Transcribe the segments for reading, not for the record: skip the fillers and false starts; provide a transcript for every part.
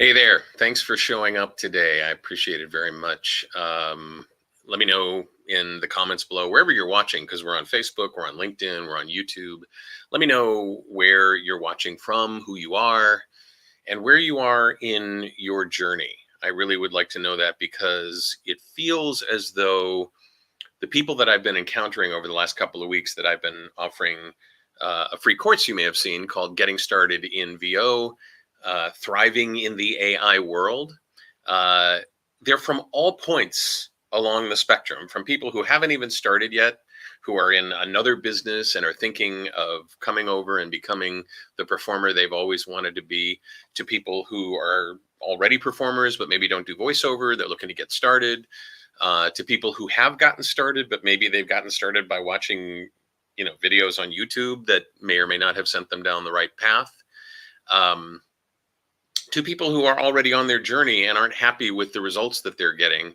Hey there. Thanks for showing up today. I appreciate it very much. Let me know in the comments below, wherever you're watching, because we're on Facebook, we're on LinkedIn, we're on YouTube. Let me know where you're watching from, who you are, and where you are in your journey. I really would like to know that because it feels as though the people that I've been encountering over the last couple of weeks that I've been offering a free course you may have seen called Getting Started in VO, Thriving in the AI World. They're from all points along the spectrum, from people who haven't even started yet, who are in another business and are thinking of coming over and becoming the performer they've always wanted to be, to people who are already performers but maybe don't do voiceover, they're looking to get started, to people who have gotten started but maybe they've gotten started by watching videos on YouTube that may or may not have sent them down the right path, to people who are already on their journey and aren't happy with the results that they're getting,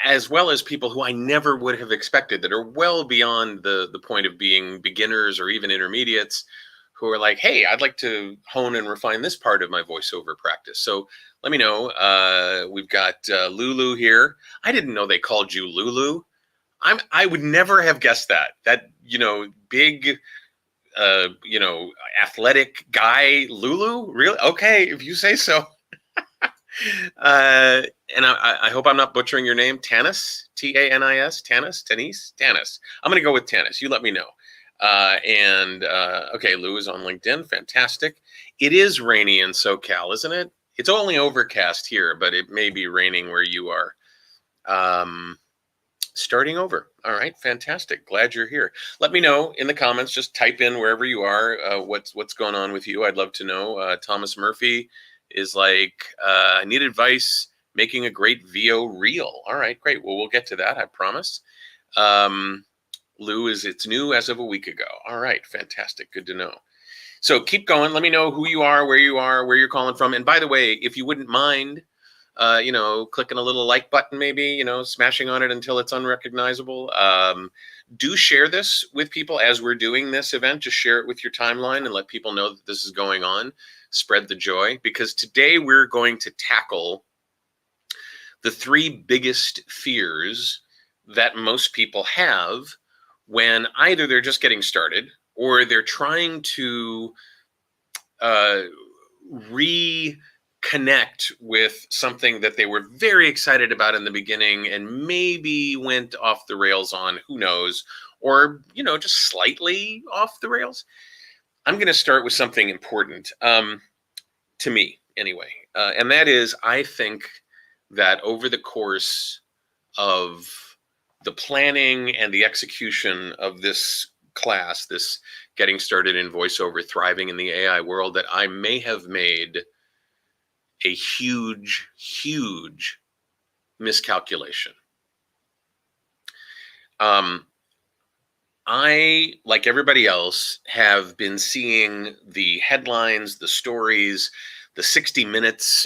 as well as people who I never would have expected that are well beyond the point of being beginners or even intermediates, who are like, hey, I'd like to hone and refine this part of my voiceover practice. So let me know. We've got Lulu here. I didn't know they called you Lulu. I would never have guessed that. That, big, athletic guy, Lulu? Really? Okay, if you say so. And I hope I'm not butchering your name. Tanis, Tanis, Tanis. I'm going to go with Tanis. You let me know. Okay, Lou is on LinkedIn. Fantastic. It is rainy in SoCal, isn't it? It's only overcast here, but it may be raining where you are. Starting over. All right, fantastic. Glad you're here. Let me know in the comments. Just type in wherever you are what's going on with you. I'd love to know. Thomas Murphy is like, I need advice making a great VO reel. All right, great. Well, we'll get to that, I promise. Lou it's new as of a week ago. All right, fantastic. Good to know. So keep going. Let me know who you are, where you're calling from. And by the way, if you wouldn't mind, clicking a little like button, maybe, smashing on it until it's unrecognizable. Do share this with people as we're doing this event. Just share it with your timeline and let people know that this is going on. Spread the joy, because today we're going to tackle the three biggest fears that most people have when either they're just getting started or they're trying to reconnect with something that they were very excited about in the beginning and maybe went off the rails on, who knows, or, just slightly off the rails. I'm going to start with something important, to me anyway. And that is, I think that over the course of the planning and the execution of this class, this Getting Started in Voiceover, Thriving in the AI World, that I may have made a huge, huge miscalculation. I, like everybody else, have been seeing the headlines, the stories, the 60 Minutes,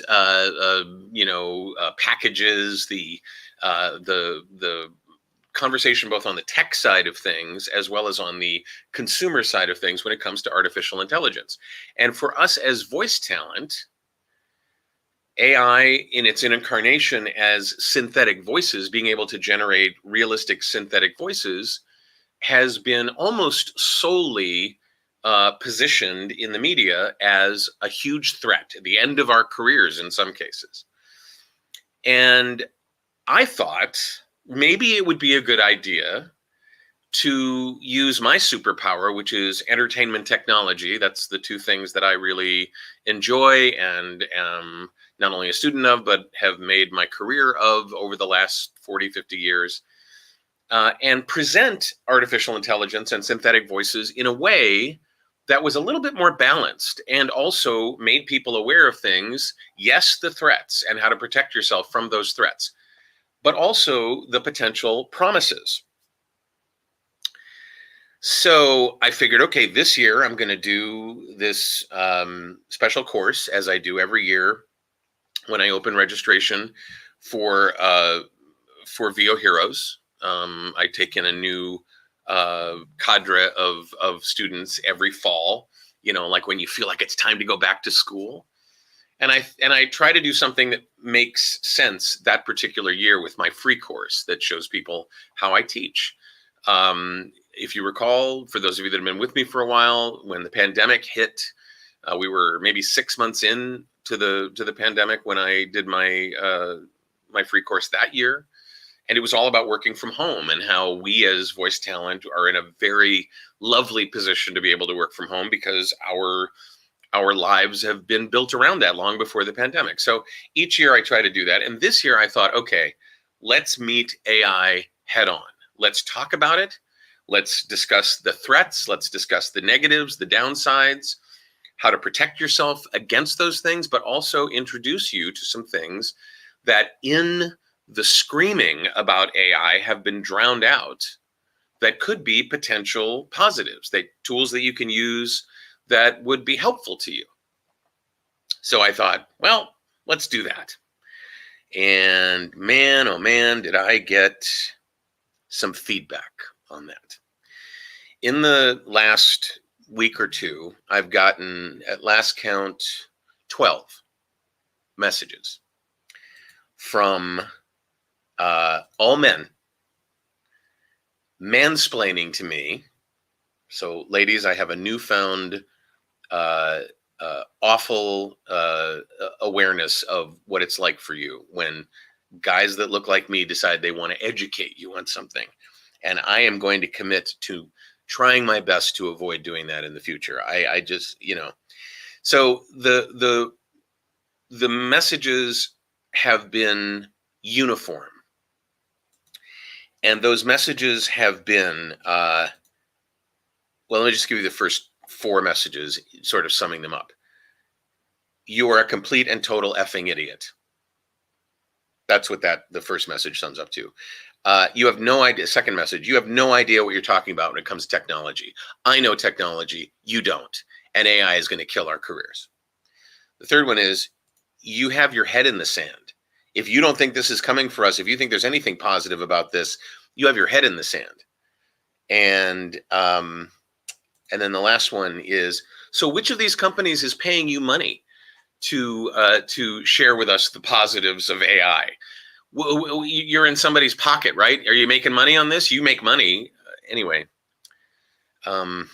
packages, the conversation both on the tech side of things as well as on the consumer side of things when it comes to artificial intelligence. And for us as voice talent, AI in its incarnation as synthetic voices, being able to generate realistic synthetic voices, has been almost solely positioned in the media as a huge threat at the end of our careers in some cases. And I thought maybe it would be a good idea to use my superpower, which is entertainment technology. That's the two things that I really enjoy and am not only a student of, but have made my career of over the last 40, 50 years. And present artificial intelligence and synthetic voices in a way that was a little bit more balanced and also made people aware of things, yes, the threats and how to protect yourself from those threats, but also the potential promises. So I figured, okay, this year I'm going to do this special course, as I do every year when I open registration for VOHeroes. I take in a new cadre of students every fall, like when you feel like it's time to go back to school. And I try to do something that makes sense that particular year with my free course that shows people how I teach. If you recall, for those of you that have been with me for a while, when the pandemic hit, we were maybe 6 months in to the pandemic when I did my my free course that year. And it was all about working from home and how we as voice talent are in a very lovely position to be able to work from home because our lives have been built around that long before the pandemic. So each year I try to do that. And this year I thought, okay, let's meet AI head on. Let's talk about it. Let's discuss the threats. Let's discuss the negatives, the downsides, how to protect yourself against those things, but also introduce you to some things that in the screaming about AI have been drowned out that could be potential positives, that tools that you can use that would be helpful to you. So I thought, well, let's do that. And man, oh man, did I get some feedback on that. In the last week or two, I've gotten, at last count, 12 messages from all men mansplaining to me. So ladies, I have a newfound awful awareness of what it's like for you when guys that look like me decide they want to educate you on something. And I am going to commit to trying my best to avoid doing that in the future. I just, so the messages have been uniform. And those messages have been, well, let me just give you the first 4 messages, sort of summing them up. You are a complete and total effing idiot. That's what the first message sums up to. You have no idea. Second message, you have no idea what you're talking about when it comes to technology. I know technology, you don't. And AI is going to kill our careers. The third one is, you have your head in the sand. If you don't think this is coming for us, if you think there's anything positive about this, you have your head in the sand. And then the last one is, so which of these companies is paying you money to share with us the positives of AI? You're in somebody's pocket, right? Are you making money on this? You make money. Anyway, I'm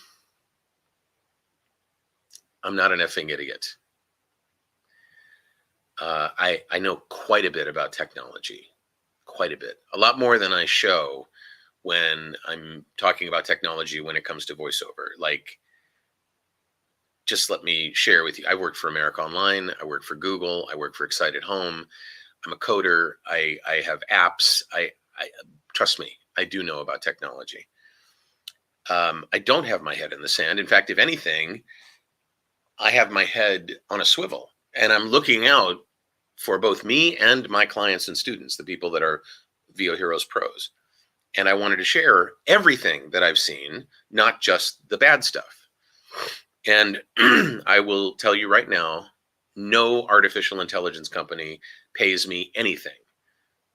not an effing idiot. I know quite a bit about technology, quite a bit, a lot more than I show when I'm talking about technology when it comes to voiceover. Like, just let me share with you. I work for America Online. I work for Google. I work for Excited Home. I'm a coder. I have apps. I trust me, I do know about technology. I don't have my head in the sand. In fact, if anything, I have my head on a swivel, and I'm looking out for both me and my clients and students, the people that are VOHeroes Pros. And I wanted to share everything that I've seen, not just the bad stuff. And I will tell you right now, no artificial intelligence company pays me anything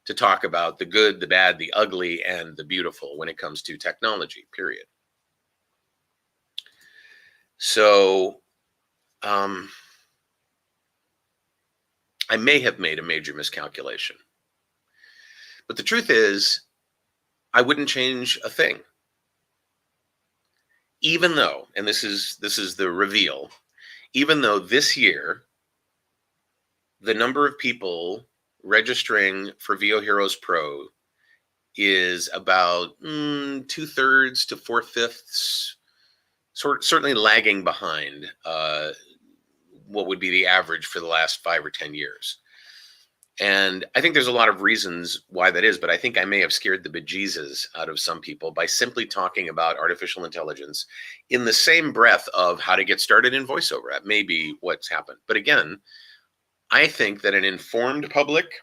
to talk about the good, the bad, the ugly, and the beautiful when it comes to technology, period. So I may have made a major miscalculation. But the truth is, I wouldn't change a thing. Even though, and this is the reveal, even though this year, the number of people registering for VOHeroes Pro is about 2/3 to 4/5, certainly lagging behind what would be the average for the last 5 or 10 years. And I think there's a lot of reasons why that is, but I think I may have scared the bejesus out of some people by simply talking about artificial intelligence in the same breath of how to get started in voiceover. That may be what's happened. But again, I think that an informed public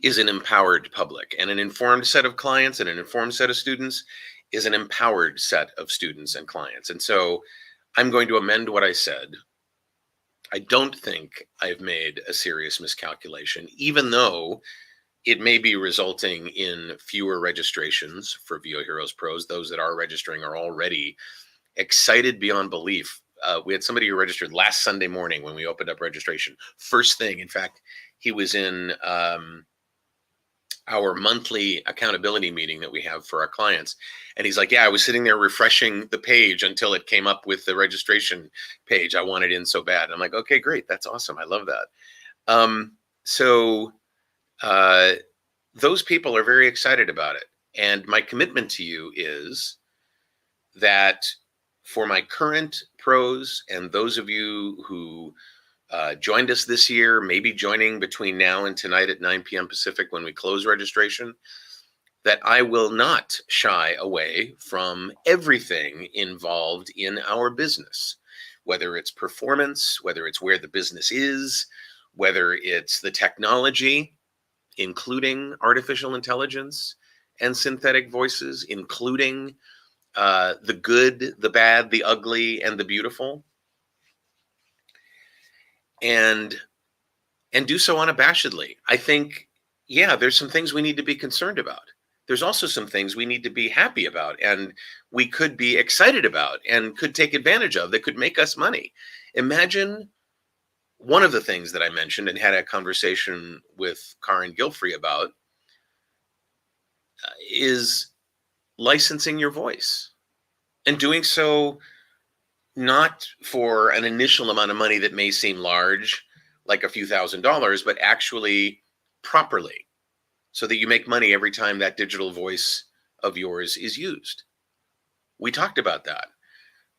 is an empowered public, and an informed set of clients and an informed set of students is an empowered set of students and clients. And so I'm going to amend what I said. I don't think I've made a serious miscalculation, even though it may be resulting in fewer registrations for VOHeroes Pros. Those that are registering are already excited beyond belief we had somebody who registered last Sunday morning when we opened up registration. First thing, in fact, he was in our monthly accountability meeting that we have for our clients. And he's like, yeah, I was sitting there refreshing the page until it came up with the registration page. I wanted in so bad. And I'm like, okay, great. That's awesome. I love that. So those people are very excited about it. And my commitment to you is that for my current pros and those of you who joined us this year, maybe joining between now and tonight at 9 p.m. Pacific when we close registration, that I will not shy away from everything involved in our business, whether it's performance, whether it's where the business is, whether it's the technology, including artificial intelligence and synthetic voices, including the good, the bad, the ugly, and the beautiful. And do so unabashedly. I think, yeah, there's some things we need to be concerned about. There's also some things we need to be happy about and we could be excited about and could take advantage of that could make us money. Imagine one of the things that I mentioned and had a conversation with Karen Gilfrey about is licensing your voice and doing so not for an initial amount of money that may seem large, like a few $1,000s, but actually properly so that you make money every time that digital voice of yours is used. We talked about that.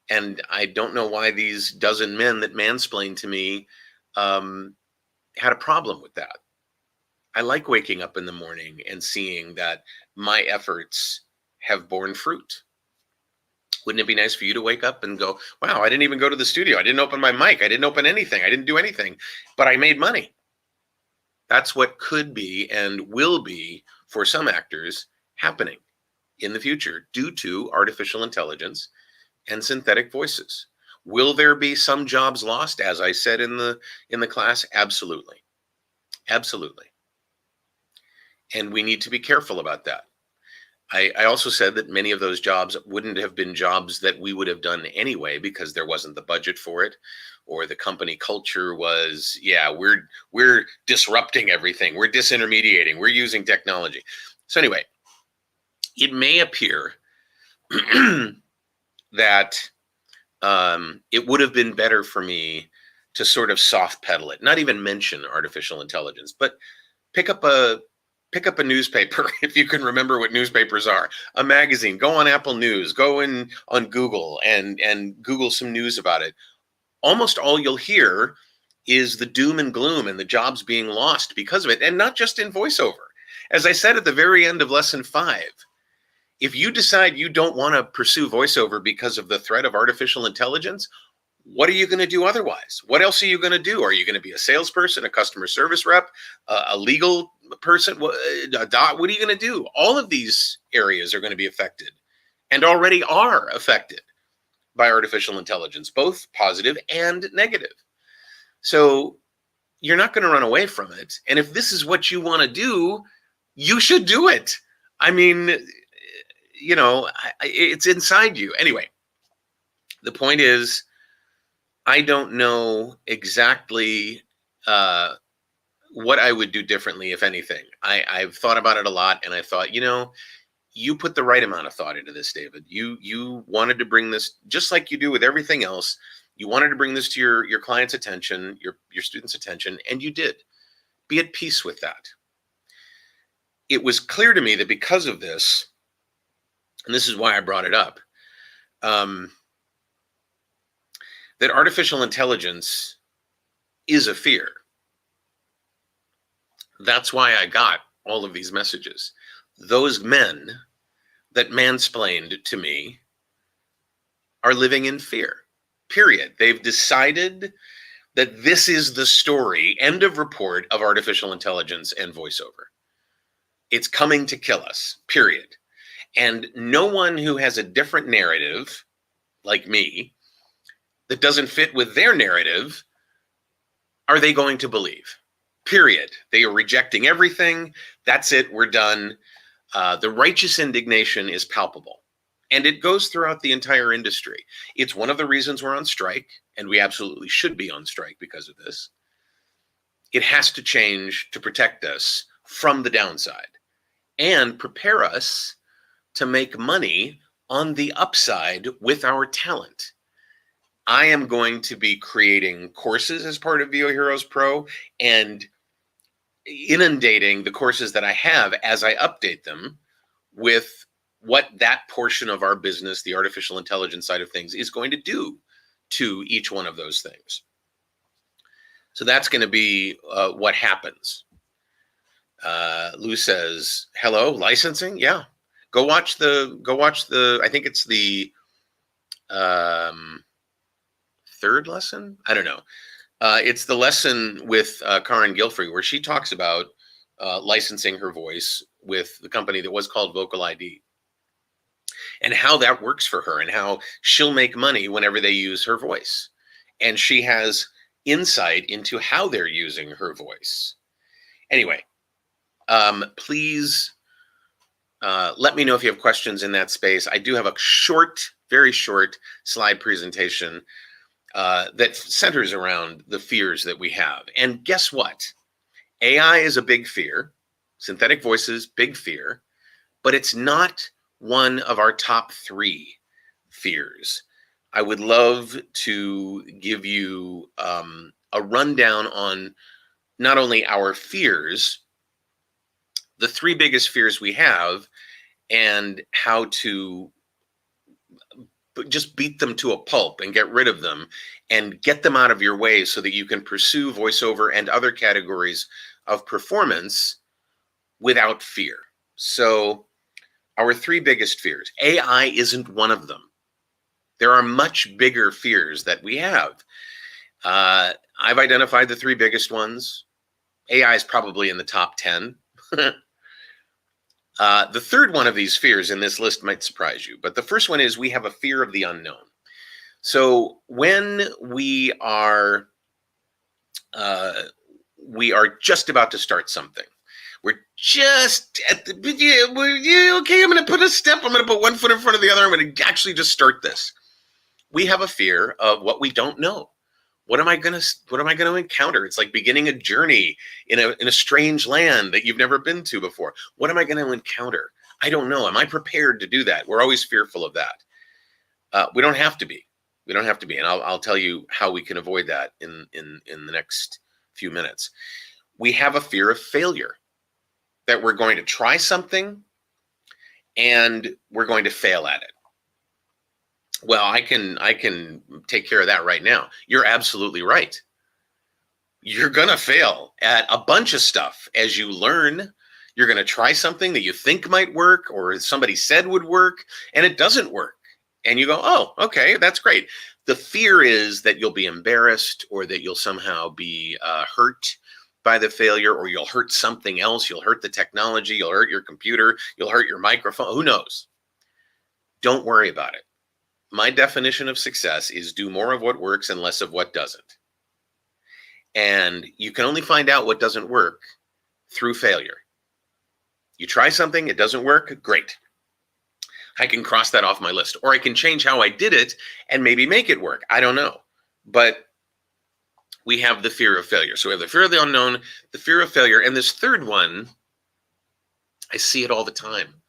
And I don't know why these dozen men that mansplained to me had a problem with that. I like waking up in the morning and seeing that my efforts have borne fruit. Wouldn't it be nice for you to wake up and go, wow, I didn't even go to the studio. I didn't open my mic. I didn't open anything. I didn't do anything, but I made money. That's what could be and will be for some actors happening in the future due to artificial intelligence and synthetic voices. Will there be some jobs lost? As I said in the class, absolutely. Absolutely. And we need to be careful about that. I also said that many of those jobs wouldn't have been jobs that we would have done anyway because there wasn't the budget for it, or the company culture was, yeah, we're disrupting everything. We're disintermediating. We're using technology. So anyway, it may appear that it would have been better for me to sort of soft pedal it, not even mention artificial intelligence, but pick up a newspaper, if you can remember what newspapers are, a magazine, go on Apple News, go in on Google and Google some news about it. Almost all you'll hear is the doom and gloom and the jobs being lost because of it, and not just in voiceover. As I said at the very end of lesson 5, if you decide you don't want to pursue voiceover because of the threat of artificial intelligence, what are you going to do otherwise? What else are you going to do? Are you going to be a salesperson, a customer service rep, a legal person? What are you going to do? All of these areas are going to be affected and already are affected by artificial intelligence, both positive and negative. So you're not going to run away from it. And if this is what you want to do, you should do it. I mean, you know, it's inside you. Anyway, the point is, I don't know exactly what I would do differently, if anything. I've thought about it a lot, and I thought, you know, you put the right amount of thought into this, David. You wanted to bring this, just like you do with everything else. You wanted to bring this to your client's attention, your students' attention, and you did. Be at peace with that. It was clear to me that because of this, and this is why I brought it up, that artificial intelligence is a fear. That's why I got all of these messages. Those men that mansplained to me are living in fear, period. They've decided that this is the story, end of report, of artificial intelligence and voiceover. It's coming to kill us, period. And no one who has a different narrative, like me, that doesn't fit with their narrative, are they going to believe? Period. They are rejecting everything. That's it. We're done. The righteous indignation is palpable. And it goes throughout the entire industry. It's one of the reasons we're on strike, and we absolutely should be on strike because of this. It has to change to protect us from the downside and prepare us to make money on the upside with our talent. I am going to be creating courses as part of VOHeroes Pro and inundating the courses that I have as I update them with what that portion of our business, the artificial intelligence side of things, is going to do to each one of those things. So that's going to be what happens. Lou says, hello, licensing? Yeah. Go watch the, I think it's the third lesson? I don't know. It's the lesson with Karen Gilfrey where she talks about licensing her voice with the company that was called Vocal ID and how that works for her and how she'll make money whenever they use her voice. And she has insight into how they're using her voice. Anyway, please let me know if you have questions in that space. I do have a short, very short slide presentation that centers around the fears that we have. And guess what? AI is a big fear. Synthetic voices, big fear. But it's not one of our top 3 fears. I would love to give you a rundown on not only our fears, the 3 biggest fears we have, and how to just beat them to a pulp and get rid of them and get them out of your way so that you can pursue voiceover and other categories of performance without fear. So our 3 biggest fears. AI isn't one of them. There are much bigger fears that we have. I've identified the 3 biggest ones. AI is probably in the top 10. The third one of these fears in this list might surprise you, but the first one is we have a fear of the unknown. So when we are just about to start something, we're just at the, okay, I'm going to put a step, I'm going to put one foot in front of the other, I'm going to actually just start this. We have a fear of what we don't know. What am I going to encounter? It's like beginning a journey in a strange land that you've never been to before. What am I going to encounter? I don't know. Am I prepared to do that? We're always fearful of that. We don't have to be. We don't have to be. And I'll tell you how we can avoid that in the next few minutes. We have a fear of failure, that we're going to try something and we're going to fail at it. Well, I can take care of that right now. You're absolutely right. You're going to fail at a bunch of stuff as you learn. You're going to try something that you think might work or somebody said would work, and it doesn't work. And you go, oh, okay, that's great. The fear is that you'll be embarrassed or that you'll somehow be hurt by the failure, or you'll hurt something else. You'll hurt the technology. You'll hurt your computer. You'll hurt your microphone. Who knows? Don't worry about it. My definition of success is do more of what works and less of what doesn't. And you can only find out what doesn't work through failure. You try something, it doesn't work, great. I can cross that off my list. Or I can change how I did it and maybe make it work. I don't know. But we have the fear of failure. So we have the fear of the unknown, the fear of failure. And this third one, I see it all the time.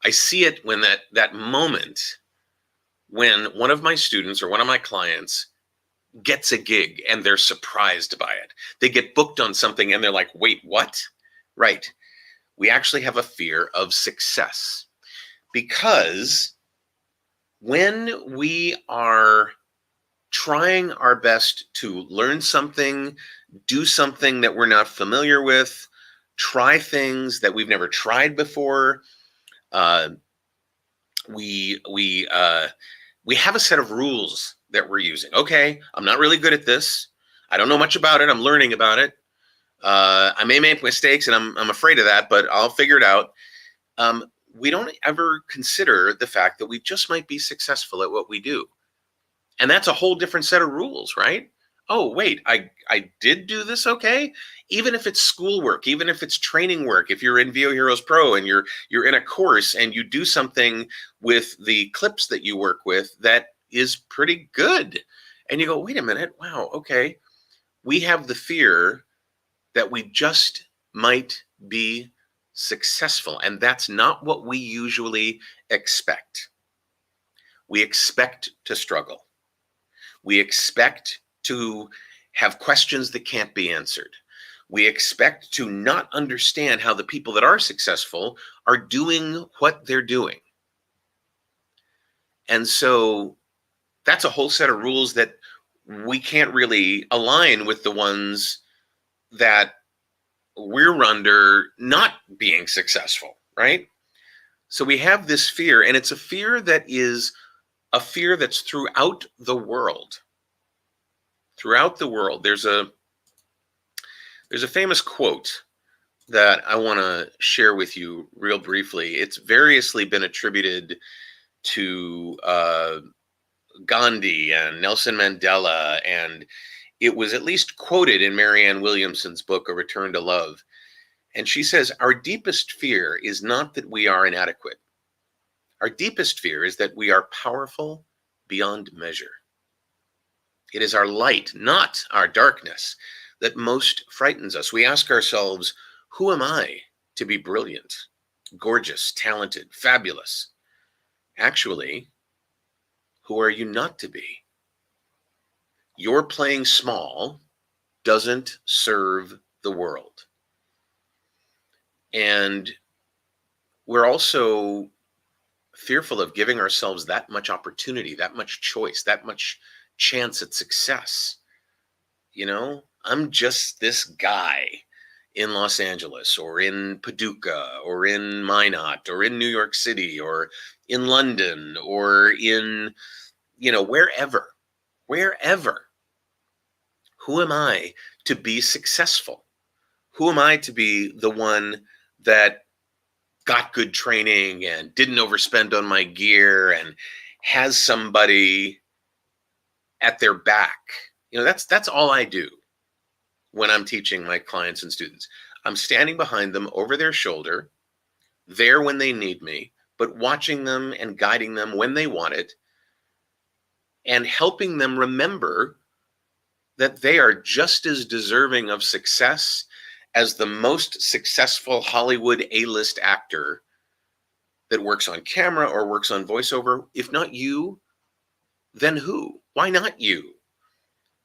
I see it when that moment when one of my students or one of my clients gets a gig and they're surprised by it. They get booked on something and they're like, wait, what? Right. We actually have a fear of success, because when we are trying our best to learn something, do something that we're not familiar with, try things that we've never tried before, we have a set of rules that we're using. Okay, I'm not really good at this. I don't know much about it. I'm learning about it. I may make mistakes, and I'm afraid of that, but I'll figure it out. We don't ever consider the fact that we just might be successful at what we do. And that's a whole different set of rules, right? oh, wait, I did do this okay? Even if it's schoolwork, even if it's training work, if you're in VOHeroes Pro and you're in a course and you do something with the clips that you work with that is pretty good. And you go, wait a minute, wow, okay. We have the fear that we just might be successful. And that's not what we usually expect. We expect to struggle. We expect to have questions that can't be answered. We expect to not understand how the people that are successful are doing what they're doing. And so that's a whole set of rules that we can't really align with the ones that we're under not being successful, right? So we have this fear, and it's a fear that is a fear that's throughout the world. Throughout the world, there's a famous quote that I want to share with you real briefly. It's variously been attributed to Gandhi and Nelson Mandela, and it was at least quoted in Marianne Williamson's book, A Return to Love. And she says, our deepest fear is not that we are inadequate. Our deepest fear is that we are powerful beyond measure. It is our light, not our darkness, that most frightens us. We ask ourselves, who am I to be brilliant, gorgeous, talented, fabulous? Actually, who are you not to be? Your playing small doesn't serve the world. And we're also fearful of giving ourselves that much opportunity, that much choice, that much chance at success. You know, I'm just this guy in Los Angeles or in Paducah or in Minot or in New York City or in London or in, wherever. Who am I to be successful? Who am I to be the one that got good training and didn't overspend on my gear and has somebody at their back? That's all I do when I'm teaching my clients and students. I'm standing behind them over their shoulder, there when they need me, but watching them and guiding them when they want it, and helping them remember that they are just as deserving of success as the most successful Hollywood A-list actor that works on camera or works on voiceover. If not you, then who? Why not you?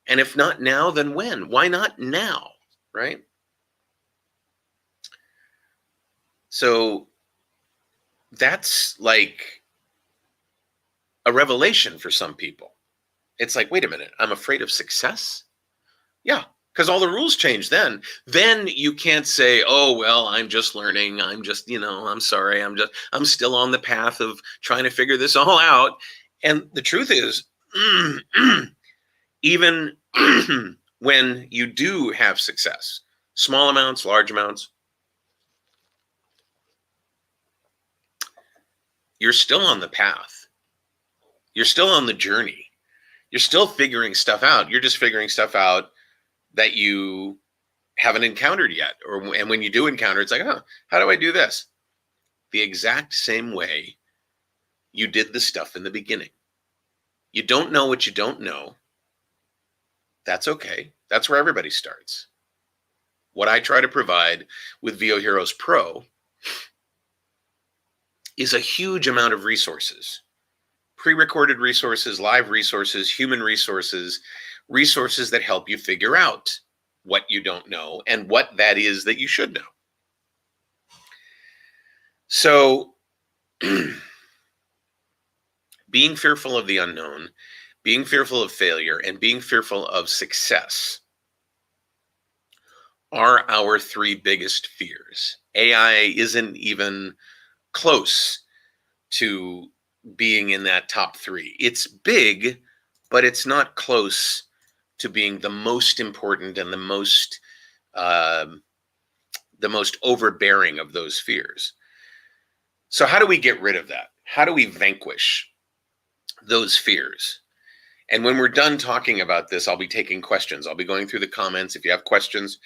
And if not now, then when? Why not now, right? So that's like a revelation for some people. It's like, wait a minute, I'm afraid of success? Yeah, because all the rules change then. Then you can't say, oh, well, I'm just learning. I'm just, I'm sorry. I'm still on the path of trying to figure this all out. And the truth is, even when you do have success, small amounts, large amounts, you're still on the path. You're still on the journey. You're still figuring stuff out. You're just figuring stuff out that you haven't encountered yet. And when you do encounter, it's like, how do I do this? The exact same way you did the stuff in the beginning. You don't know what you don't know. That's okay. That's where everybody starts. What I try to provide with VOHeroes Pro is a huge amount of resources. Pre-recorded resources, live resources, human resources, resources that help you figure out what you don't know and what that is that you should know. So being fearful of the unknown, being fearful of failure, and being fearful of success are our three biggest fears. AI isn't even close to being in that top three. It's big, but it's not close to being the most important and the most overbearing of those fears. So how do we get rid of that? How do we vanquish those fears? And when we're done talking about this, I'll be taking questions. I'll be going through the comments. If you have questions,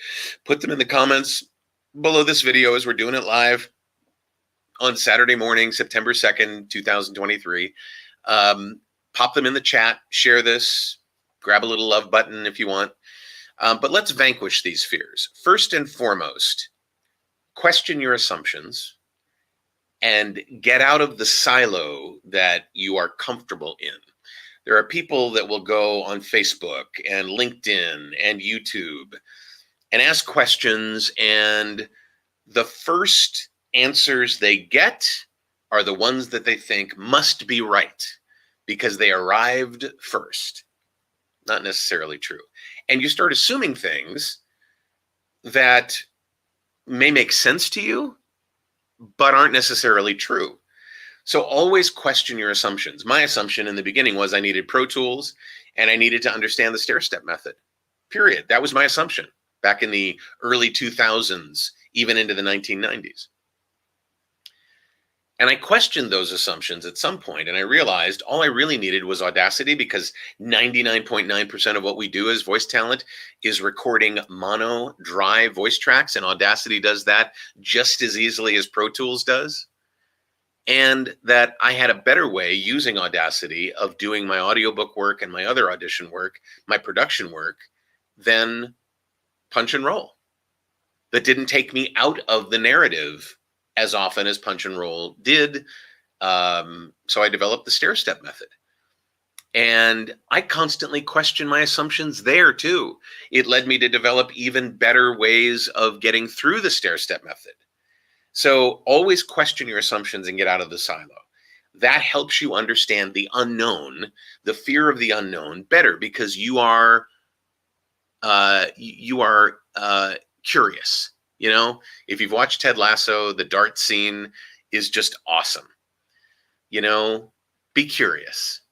put them in the comments below this video as we're doing it live on Saturday morning, September 2nd, 2023. Pop them in the chat, share this, grab a little love button if you want. But let's vanquish these fears. First and foremost, question your assumptions and get out of the silo that you are comfortable in. There are people that will go on Facebook and LinkedIn and YouTube and ask questions, and the first answers they get are the ones that they think must be right because they arrived first. Not necessarily true. And you start assuming things that may make sense to you, but aren't necessarily true. So always question your assumptions. My assumption in the beginning was I needed Pro Tools and I needed to understand the stair-step method, period. That was my assumption back in the early 2000s, even into the 1990s. And I questioned those assumptions at some point, and I realized all I really needed was Audacity, because 99.9% of what we do as voice talent is recording mono, dry voice tracks, and Audacity does that just as easily as Pro Tools does. And that I had a better way using Audacity of doing my audiobook work and my other audition work, my production work, than Punch and Roll. That didn't take me out of the narrative as often as Punch and Roll did. So I developed the stair-step method. And I constantly question my assumptions there too. It led me to develop even better ways of getting through the stair-step method. So always question your assumptions and get out of the silo. That helps you understand the unknown, the fear of the unknown better, because you are curious. You know, if you've watched Ted Lasso, the dart scene is just awesome. You know, be curious.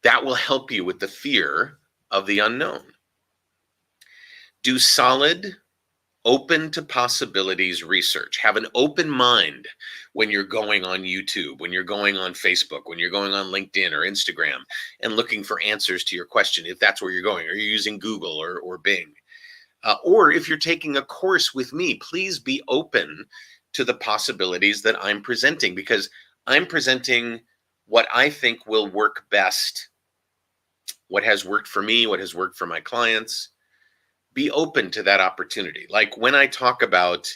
That will help you with the fear of the unknown. Do solid, open to possibilities research. Have an open mind when you're going on YouTube, when you're going on Facebook, when you're going on LinkedIn or Instagram and looking for answers to your question, if that's where you're going, or you're using Google or Bing. Or if you're taking a course with me, please be open to the possibilities that I'm presenting, because I'm presenting what I think will work best, what has worked for me, what has worked for my clients. Be open to that opportunity. Like when I talk about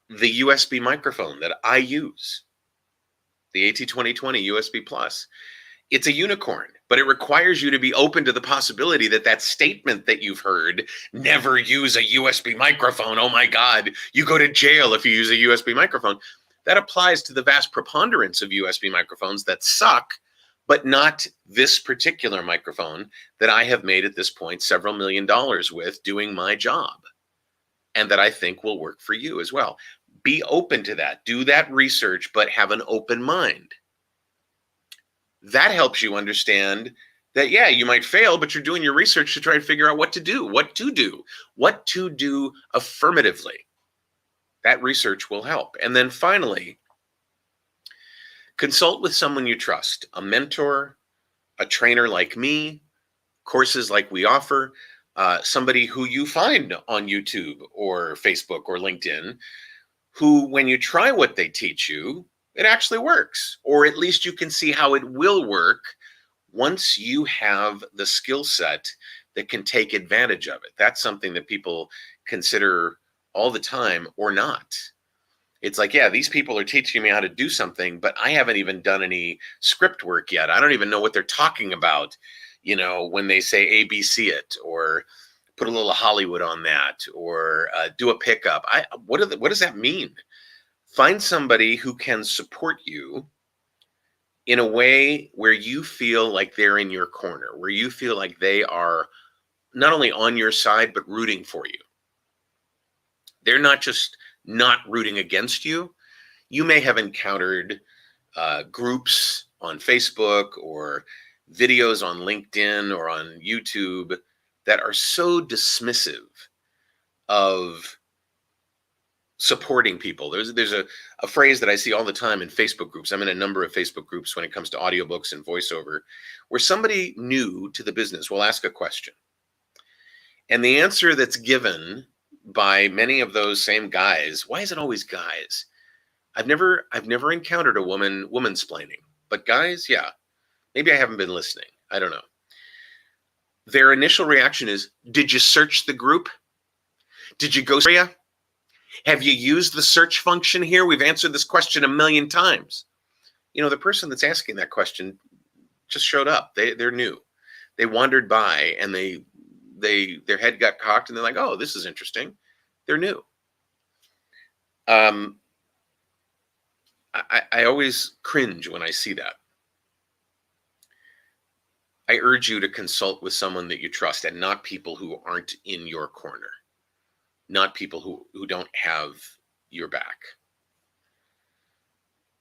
the USB microphone that I use, the AT2020 USB Plus, it's a unicorn, but it requires you to be open to the possibility that that statement that you've heard, never use a USB microphone, oh my God, you go to jail if you use a USB microphone, that applies to the vast preponderance of USB microphones that suck, but not this particular microphone that I have made at this point several $1 million with doing my job, and that I think will work for you as well. Be open to that. Do that research, but have an open mind. That helps you understand that, yeah, you might fail, but you're doing your research to try to figure out what to do affirmatively. That research will help. And then finally, consult with someone you trust, a mentor, a trainer like me, courses like we offer, somebody who you find on YouTube or Facebook or LinkedIn, who, when you try what they teach you, it actually works, or at least you can see how it will work once you have the skill set that can take advantage of it. That's something that people consider all the time or not. It's like, yeah, these people are teaching me how to do something, but I haven't even done any script work yet. I don't even know what they're talking about, you know, when they say ABC it, or put a little Hollywood on that, or do a pickup. What does that mean? Find somebody who can support you in a way where you feel like they're in your corner, where you feel like they are not only on your side, but rooting for you. They're not just not rooting against you. You may have encountered groups on Facebook or videos on LinkedIn or on YouTube that are so dismissive of supporting people. There's a phrase that I see all the time in Facebook groups. I'm in a number of Facebook groups when it comes to audiobooks and voiceover, where somebody new to the business will ask a question. And the answer that's given by many of those same guys, why is it always guys? I've never encountered a woman-splaining, but guys, yeah, maybe I haven't been listening. I don't know. Their initial reaction is, did you search the group? Did you go area? Have you used the search function here? We've answered this question a million times. You know, the person that's asking that question just showed up. They're new. They wandered by and their head got cocked and they're like, oh, this is interesting. They're new. I always cringe when I see that. I urge you to consult with someone that you trust and not people who aren't in your corner, not people who don't have your back.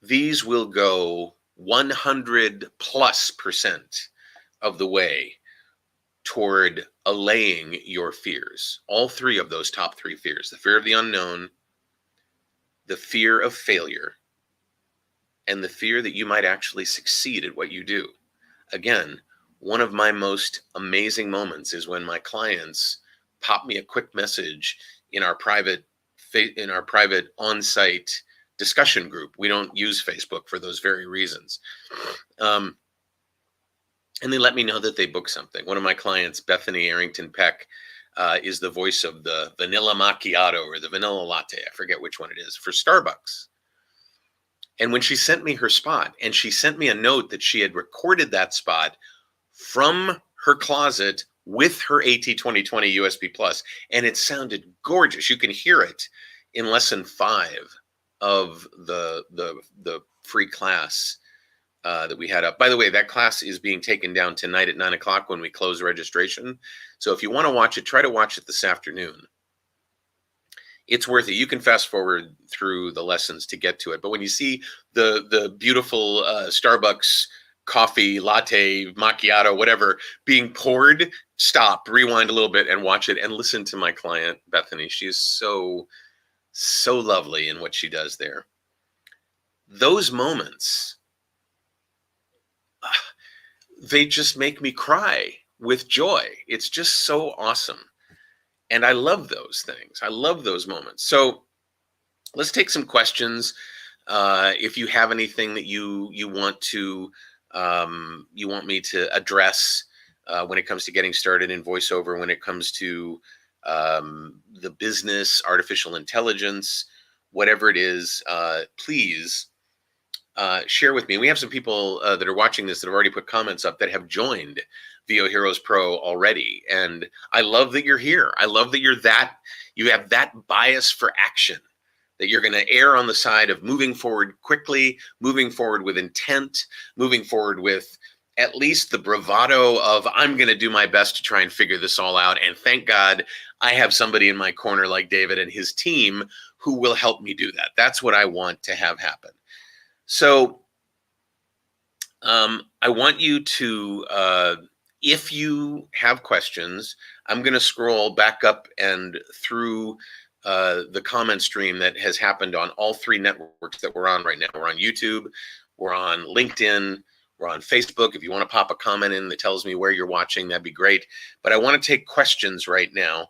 These will go 100+% of the way toward allaying your fears. All three of those top three fears: the fear of the unknown, the fear of failure, and the fear that you might actually succeed at what you do. Again, one of my most amazing moments is when my clients pop me a quick message in our private on-site discussion group. We don't use Facebook for those very reasons. And they let me know that they booked something. One of my clients, Bethany Arrington Peck, is the voice of the vanilla macchiato or the vanilla latte. I forget which one it is, for Starbucks. And when she sent me her spot, and she sent me a note that she had recorded that spot from her closet with her AT2020 USB Plus, and it sounded gorgeous. You can hear it in lesson 5 of the free class that we had up. By the way, that class is being taken down tonight at 9 o'clock when we close registration. So if you want to watch it, try to watch it this afternoon. It's worth it. You can fast forward through the lessons to get to it. But when you see the beautiful Starbucks coffee, latte, macchiato, whatever, being poured, stop, rewind a little bit and watch it and listen to my client, Bethany. She is so lovely in what she does there. Those moments, they just make me cry with joy. It's just so awesome. And I love those things. I love those moments. So let's take some questions. If you have anything that you want me to address when it comes to getting started in voiceover, when it comes to the business, artificial intelligence, whatever it is, please share with me. We have some people that are watching this that have already put comments up that have joined VOHeroes Pro already. And I love that you're here. I love that you have that bias for action, that you're going to err on the side of moving forward quickly, moving forward with intent, moving forward with at least the bravado of, I'm going to do my best to try and figure this all out. And thank God I have somebody in my corner like David and his team who will help me do that. That's what I want to have happen. So I want you to, if you have questions, I'm going to scroll back up and through the comment stream that has happened on all 3 networks that we're on right now. We're on YouTube, we're on LinkedIn, we're on Facebook. If you want to pop a comment in that tells me where you're watching, that'd be great. But I want to take questions right now.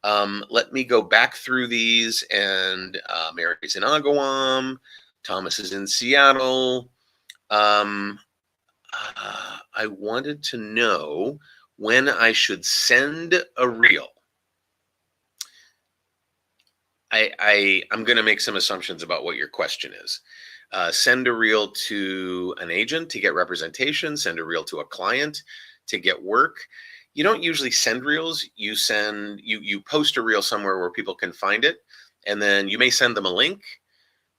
Let me go back through these. And Mary's in Agawam, Thomas is in Seattle. I wanted to know when I should send a reel. I'm going to make some assumptions about what your question is. Send a reel to an agent to get representation. Send a reel to a client to get work. You don't usually send reels. You post a reel somewhere where people can find it, and then you may send them a link,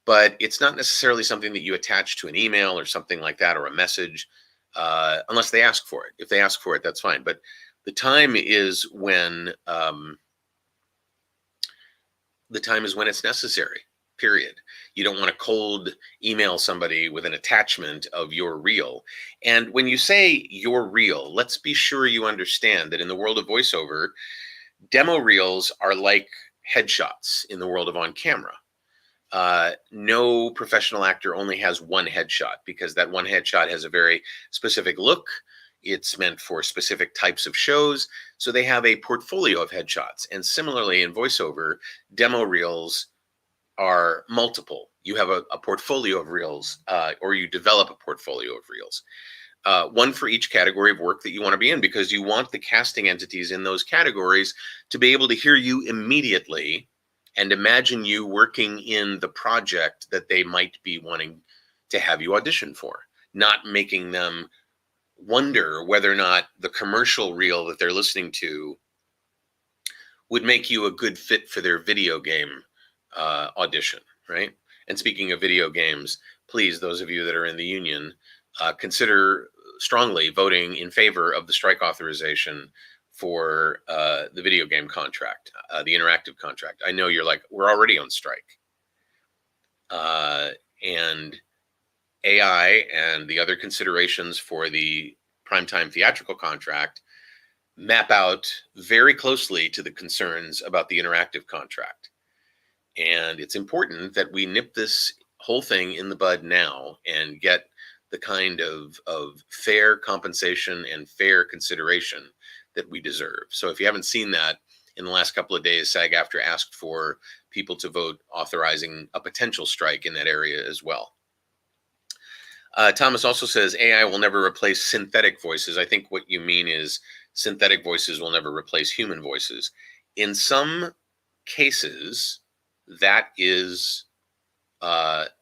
but it's not necessarily something that you attach to an email or something like that, or a message, unless they ask for it. If they ask for it, that's fine. But the time is when it's necessary, period. You don't want to cold email somebody with an attachment of your reel. And when you say your reel, let's be sure you understand that in the world of voiceover, demo reels are like headshots in the world of on camera. No professional actor only has one headshot, because that one headshot has a very specific look. It's meant for specific types of shows. So they have a portfolio of headshots. And similarly in voiceover, demo reels are multiple. You have a portfolio of reels, or you develop a portfolio of reels. One for each category of work that you want to be in, because you want the casting entities in those categories to be able to hear you immediately and imagine you working in the project that they might be wanting to have you audition for, not making them wonder whether or not the commercial reel that they're listening to would make you a good fit for their video game audition, right? And speaking of video games, please, those of you that are in the union, consider strongly voting in favor of the strike authorization for the video game contract, the interactive contract. I know you're like, we're already on strike. And AI and the other considerations for the primetime theatrical contract map out very closely to the concerns about the interactive contract. And it's important that we nip this whole thing in the bud now and get the kind of fair compensation and fair consideration that we deserve. So if you haven't seen that, in the last couple of days, SAG-AFTRA asked for people to vote authorizing a potential strike in that area as well. Thomas also says AI will never replace synthetic voices. I think what you mean is synthetic voices will never replace human voices. In some cases, that is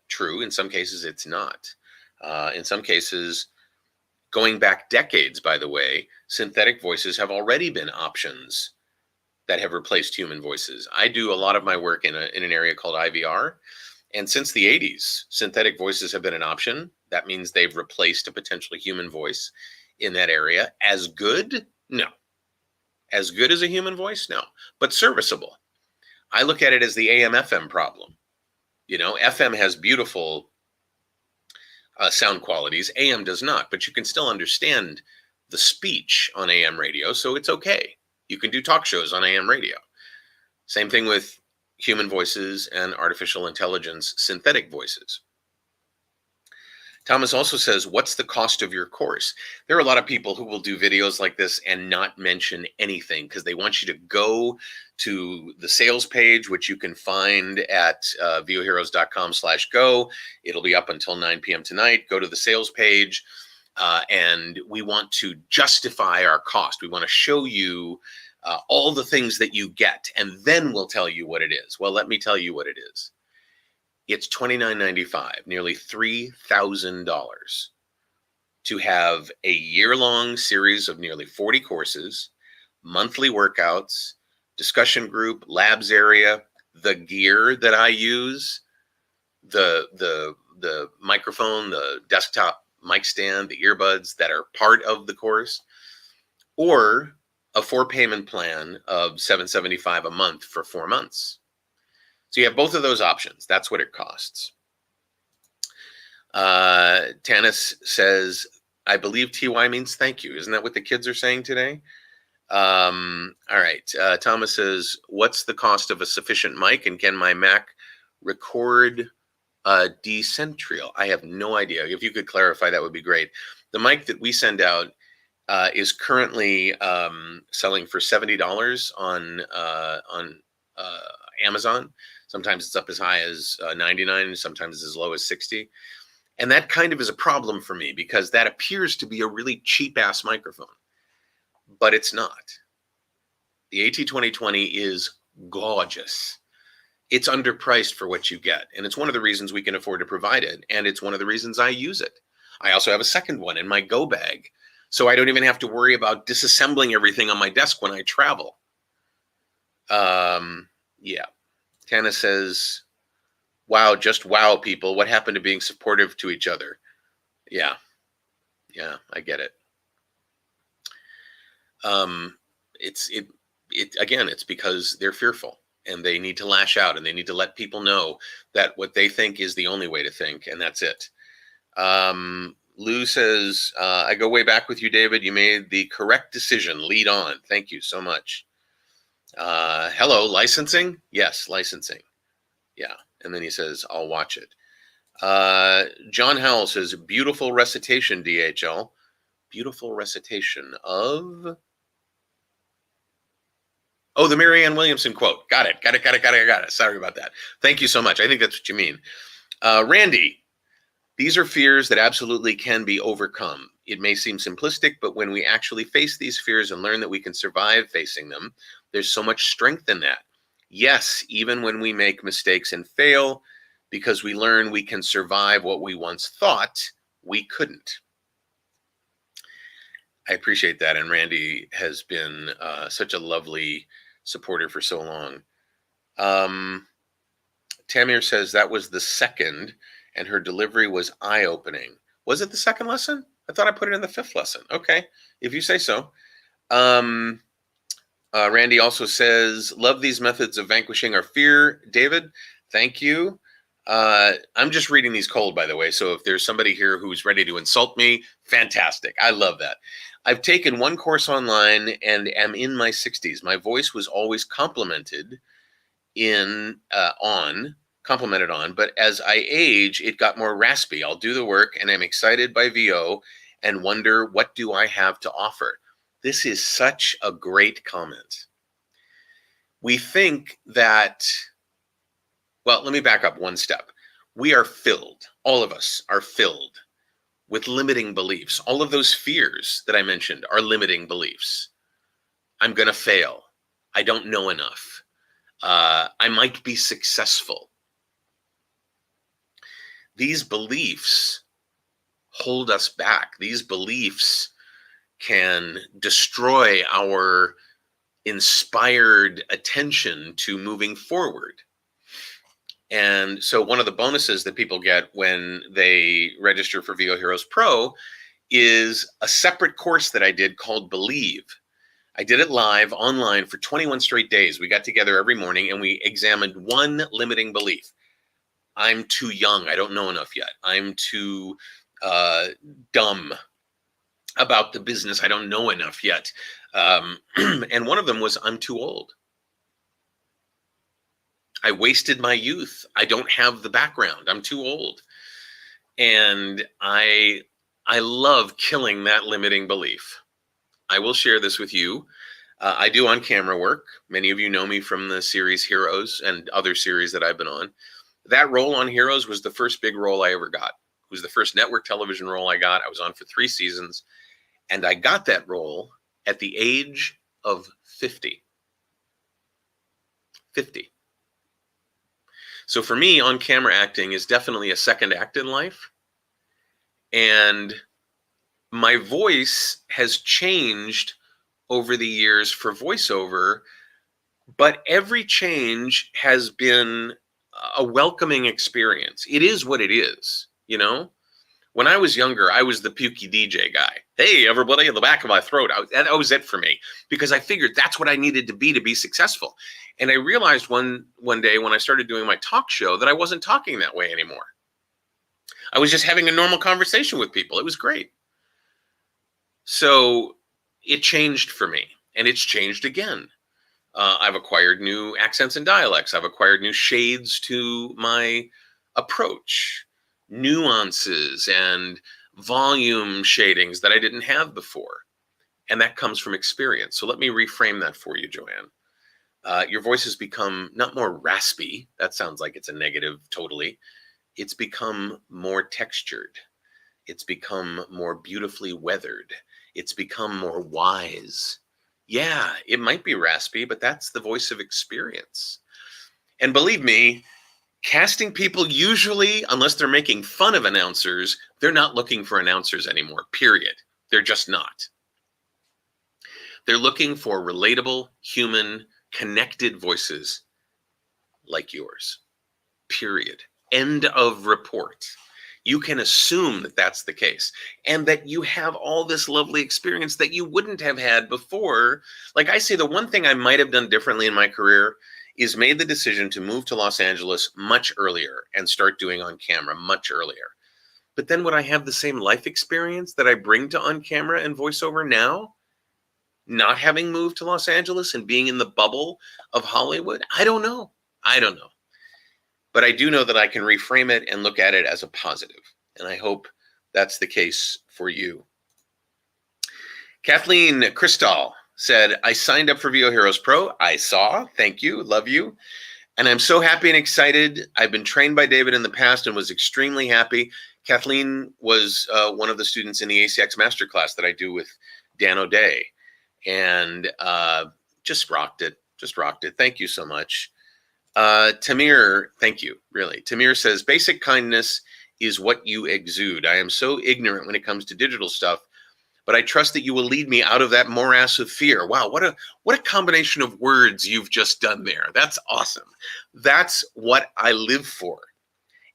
true. In some cases, it's not. In some cases, going back decades, by the way, synthetic voices have already been options that have replaced human voices. I do a lot of my work in an area called IVR. And since the 80s, synthetic voices have been an option. That means they've replaced a potential human voice in that area. As good? No. As good as a human voice? No. But serviceable. I look at it as the AM/FM problem. You know, FM has beautiful sound qualities. AM does not, but you can still understand the speech on AM radio, so it's okay. You can do talk shows on AM radio. Same thing with human voices and artificial intelligence synthetic voices. Thomas also says, what's the cost of your course? There are a lot of people who will do videos like this and not mention anything because they want you to go to the sales page, which you can find at VOHeroes.com/go. It'll be up until 9 p.m. tonight. Go to the sales page, and we want to justify our cost. We want to show you all the things that you get, and then we'll tell you what it is. Well, let me tell you what it is. It's $29.95, nearly $3,000 to have a year-long series of nearly 40 courses, monthly workouts, discussion group, labs area, the gear that I use, the microphone, the desktop mic stand, the earbuds that are part of the course, or a 4-payment plan of $775 a month for 4 months. So you have both of those options. That's what it costs. Tanis says, I believe TY means thank you. Isn't that what the kids are saying today? All right. Thomas says, what's the cost of a sufficient mic, and can my Mac record decentrial? I have no idea. If you could clarify, that would be great. The mic that we send out is currently selling for $70 on Amazon. Sometimes it's up as high as 99, sometimes as low as 60. And that kind of is a problem for me because that appears to be a really cheap ass microphone, but it's not. The AT2020 is gorgeous. It's underpriced for what you get. And it's one of the reasons we can afford to provide it. And it's one of the reasons I use it. I also have a second one in my go bag, so I don't even have to worry about disassembling everything on my desk when I travel. Yeah. Tana says, wow, just wow, people. What happened to being supportive to each other? Yeah. Yeah, I get it. Again, it's because they're fearful and they need to lash out and they need to let people know that what they think is the only way to think, and that's it. Lou says, I go way back with you, David. You made the correct decision. Lead on. Thank you so much. Hello, licensing? Yes, licensing. Yeah, And then he says, I'll watch it. John Howell says, beautiful recitation, DHL. Beautiful recitation of... Oh, the Marianne Williamson quote. Got it. Sorry about that. Thank you so much. I think that's what you mean. Randy, these are fears that absolutely can be overcome. It may seem simplistic, but when we actually face these fears and learn that we can survive facing them, there's so much strength in that. Yes, even when we make mistakes and fail, because we learn we can survive what we once thought we couldn't. I appreciate that. And Randy has been such a lovely supporter for so long. Tamir says that was the second, and her delivery was eye-opening. Was it the second lesson? I thought I put it in the fifth lesson. Okay, if you say so. Randy also says, love these methods of vanquishing our fear. David, thank you. I'm just reading these cold, by the way, so if there's somebody here who's ready to insult me, fantastic. I love that. I've taken one course online and am in my 60s. My voice was always complimented on, but as I age, it got more raspy. I'll do the work, and I'm excited by VO and wonder, what do I have to offer? This is such a great comment. We think that, well, let me back up one step. We are filled, all of us are filled with limiting beliefs. All of those fears that I mentioned are limiting beliefs. I'm going to fail. I don't know enough. I might be successful. These beliefs hold us back. These beliefs can destroy our inspired attention to moving forward. And so one of the bonuses that people get when they register for VOHeroes Pro is a separate course that I did called Believe. I did it live online for 21 straight days. We got together every morning and we examined one limiting belief. I'm too young. I don't know enough yet. I'm too dumb about the business. I don't know enough yet. And one of them was, I'm too old. I wasted my youth. I don't have the background. I'm too old. And I love killing that limiting belief. I will share this with you. I do on-camera work. Many of you know me from the series Heroes and other series that I've been on. That role on Heroes was the first big role I ever got. It was the first network television role I got. I was on for 3 seasons. And I got that role at the age of 50. 50. So for me, on-camera acting is definitely a second act in life. And my voice has changed over the years for voiceover, but every change has been a welcoming experience. It is what it is, you know? When I was younger, I was the pukey DJ guy. Hey, everybody, in the back of my throat. That was it for me, because I figured that's what I needed to be successful. And I realized one day when I started doing my talk show that I wasn't talking that way anymore. I was just having a normal conversation with people. It was great. So it changed for me, and it's changed again. I've acquired new accents and dialects. I've acquired new shades to my approach, nuances and volume shadings that I didn't have before. And that comes from experience. So let me reframe that for you, Joanne. Your voice has become not more raspy. That sounds like it's a negative totally. It's become more textured. It's become more beautifully weathered. It's become more wise. Yeah, it might be raspy, but that's the voice of experience. And believe me, casting people usually, unless they're making fun of announcers, they're not looking for announcers anymore, period. They're just not. They're looking for relatable, human, connected voices like yours, period. End of report. You can assume that that's the case and that you have all this lovely experience that you wouldn't have had before. Like I say, the one thing I might have done differently in my career is made the decision to move to Los Angeles much earlier and start doing on camera much earlier. But then would I have the same life experience that I bring to on camera and voiceover now? Not having moved to Los Angeles and being in the bubble of Hollywood? I don't know. but I do know that I can reframe it and look at it as a positive. And I hope that's the case for you. Kathleen Cristal said, I signed up for VOHeroes Pro. I saw. Thank you. Love you. And I'm so happy and excited. I've been trained by David in the past and was extremely happy. Kathleen was one of the students in the ACX Masterclass that I do with Dan O'Day. And just rocked it. Just rocked it. Thank you so much. Tamir, thank you, really. Tamir says, basic kindness is what you exude. I am so ignorant when it comes to digital stuff, but I trust that you will lead me out of that morass of fear. Wow, what a combination of words you've just done there. That's awesome. That's what I live for,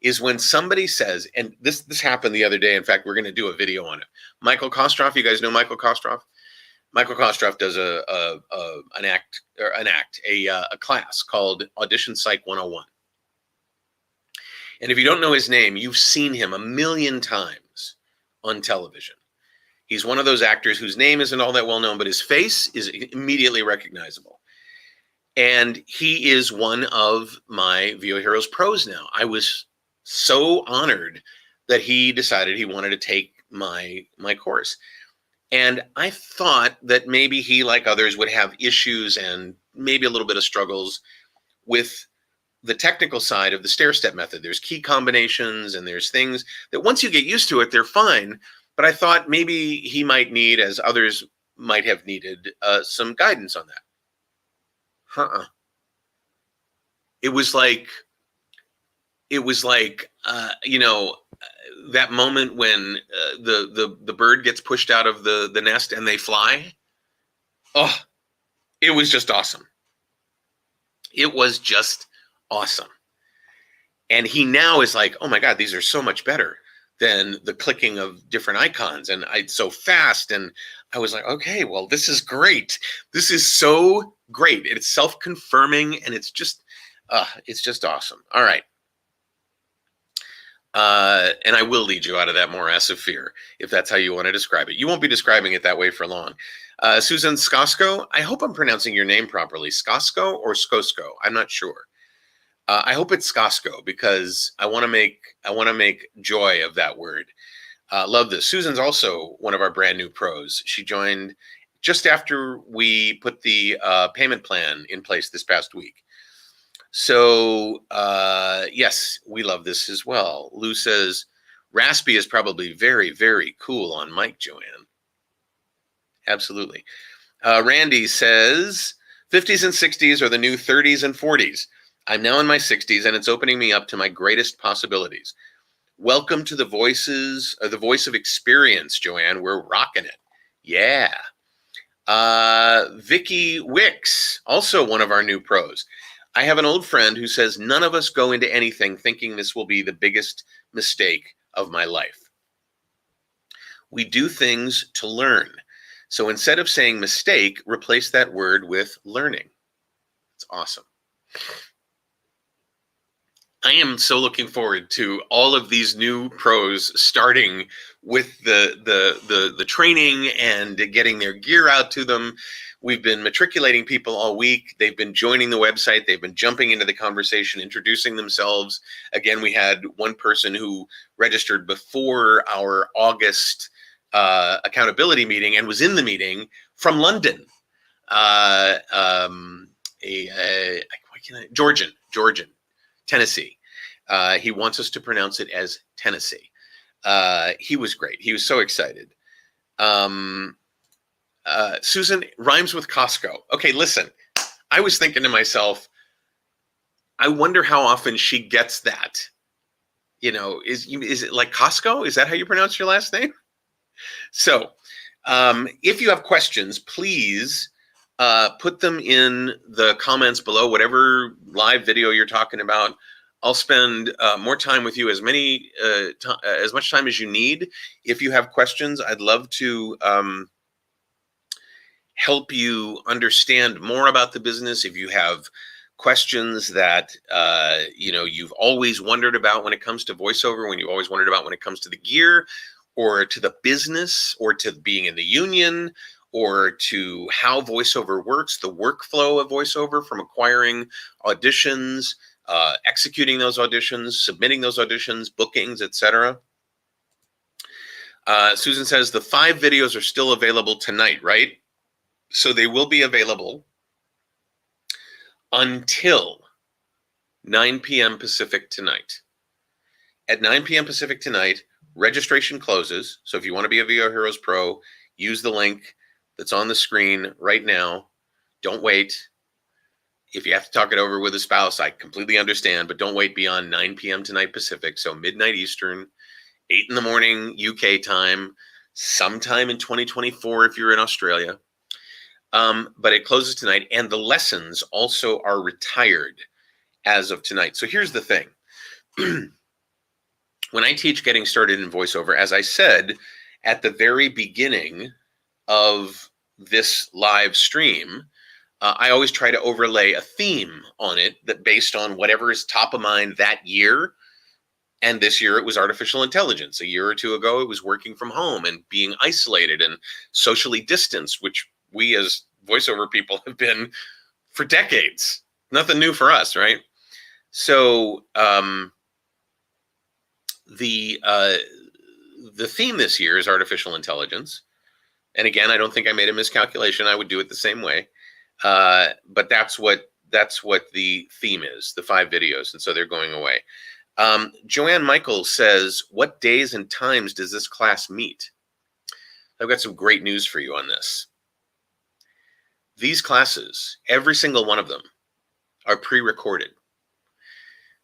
is when somebody says, and this happened the other day. In fact, we're going to do a video on it. Michael Kostroff, you guys know Michael Kostroff? Michael Kostroff does a class called Audition Psych 101. And if you don't know his name, you've seen him a million times on television. He's one of those actors whose name isn't all that well known, but his face is immediately recognizable. And he is one of my VOHeroes Pros now. I was so honored that he decided he wanted to take my course. And I thought that maybe he, like others, would have issues and maybe a little bit of struggles with the technical side of the stair-step method. There's key combinations and there's things that once you get used to it, they're fine. But I thought maybe he might need, as others might have needed, some guidance on that. It was like, that moment when the bird gets pushed out of the nest and they fly. Oh, it was just awesome. It was just awesome. And he now is like, oh my God, these are so much better than the clicking of different icons. And it's so fast. And I was like, okay, well, this is great. This is so great. It's self-confirming and it's just awesome. All right. And I will lead you out of that morass of fear, if that's how you want to describe it. You won't be describing it that way for long. Susan Skosko, I hope I'm pronouncing your name properly. Skosko or Skosko? I'm not sure. I hope it's Skosko because I want to make joy of that word. Love this. Susan's also one of our brand new pros. She joined just after we put the payment plan in place this past week. So, yes, we love this as well. Lou says, raspy is probably very, very cool on mic, Joanne. Absolutely. Randy says, 50s and 60s are the new 30s and 40s. I'm now in my 60s, and it's opening me up to my greatest possibilities. Welcome to the voice of experience, Joanne. We're rocking it. Yeah. Vicky Wicks, also one of our new pros. I have an old friend who says none of us go into anything thinking this will be the biggest mistake of my life. We do things to learn. So instead of saying mistake, replace that word with learning. It's awesome. I am so looking forward to all of these new pros starting with the training and getting their gear out to them. We've been matriculating people all week. They've been joining the website. They've been jumping into the conversation, introducing themselves. Again, we had one person who registered before our August accountability meeting and was in the meeting from London. Georgian, Tennessee. He wants us to pronounce it as Tennessee. He was great. He was so excited. Susan rhymes with Costco. Okay, listen, I was thinking to myself, I wonder how often she gets that. You know, is it like Costco? Is that how you pronounce your last name? So if you have questions, please put them in the comments below, whatever live video you're talking about. I'll spend more time with you, as much time as you need. If you have questions, I'd love to help you understand more about the business. If you have questions that you've always wondered about when it comes to voiceover, when you always wondered about when it comes to the gear, or to the business, or to being in the union, or to how voiceover works, the workflow of voiceover from acquiring auditions, executing those auditions, submitting those auditions, bookings, etc. Susan says the 5 videos are still available tonight, right? So they will be available until 9 p.m. Pacific tonight. At 9 p.m. Pacific tonight, registration closes. So if you want to be a VOHeroes Pro, use the link that's on the screen right now. Don't wait. If you have to talk it over with a spouse, I completely understand, but don't wait beyond 9 p.m. tonight Pacific, so midnight Eastern, 8 in the morning UK time, sometime in 2024 if you're in Australia. But it closes tonight, and the lessons also are retired as of tonight. So here's the thing. When I teach getting started in voiceover, as I said at the very beginning of this live stream, I always try to overlay a theme on it that based on whatever is top of mind that year. And this year it was artificial intelligence. A year or two ago, it was working from home and being isolated and socially distanced, which we as voiceover people have been for decades. Nothing new for us, right? So the theme this year is artificial intelligence. And again, I don't think I made a miscalculation. I would do it the same way. But that's what the theme is, the 5 videos. And so they're going away. Joanne Michaels says, what days and times does this class meet? I've got some great news for you on this. These classes, every single one of them, are pre-recorded.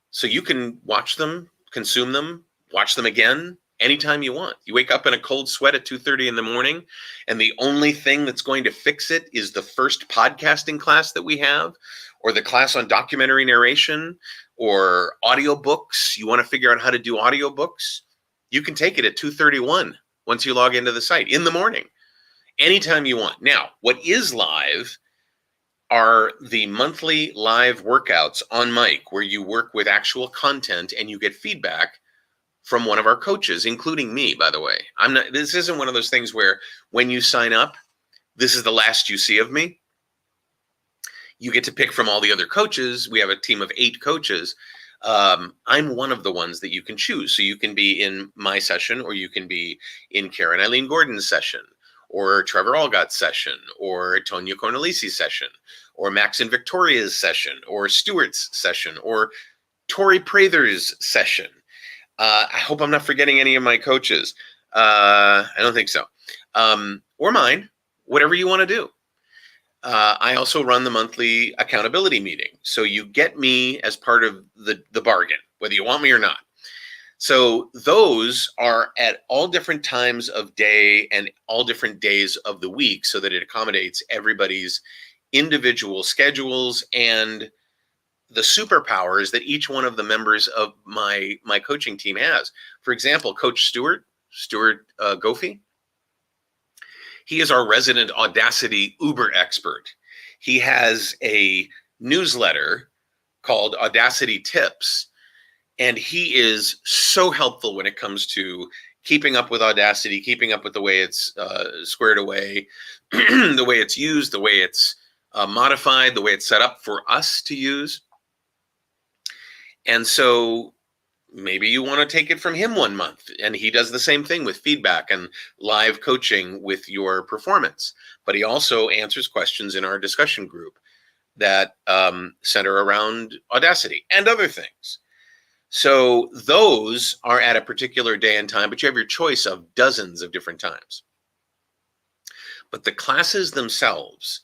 So you can watch them, consume them, watch them again anytime you want. You wake up in a cold sweat at 2:30 in the morning, and the only thing that's going to fix it is the first podcasting class that we have, or the class on documentary narration, or audiobooks. You want to figure out how to do audiobooks? You can take it at 2:31 once you log into the site in the morning, anytime you want. Now, what is live are the monthly live workouts on mic, where you work with actual content and you get feedback from one of our coaches, including me, by the way. This isn't one of those things where when you sign up, this is the last you see of me. You get to pick from all the other coaches. We have a team of 8 coaches. I'm one of the ones that you can choose. So you can be in my session, or you can be in Karen Eileen Gordon's session, or Trevor Algott's session, or Tonya Cornelisi's session, or Max and Victoria's session, or Stuart's session, or Tori Prather's session. I hope I'm not forgetting any of my coaches. I don't think so. Or mine, whatever you want to do. I also run the monthly accountability meeting. So you get me as part of the bargain, whether you want me or not. So those are at all different times of day and all different days of the week, so that it accommodates everybody's individual schedules and the superpowers that each one of the members of my coaching team has. For example, Coach Stuart Goffey, he is our resident Audacity Uber expert. He has a newsletter called Audacity Tips, and he is so helpful when it comes to keeping up with Audacity, keeping up with the way it's squared away, the way it's used, the way it's modified, the way it's set up for us to use. And so maybe you want to take it from him one month, and he does the same thing with feedback and live coaching with your performance. But he also answers questions in our discussion group that center around Audacity and other things. So those are at a particular day and time, but you have your choice of dozens of different times. But the classes themselves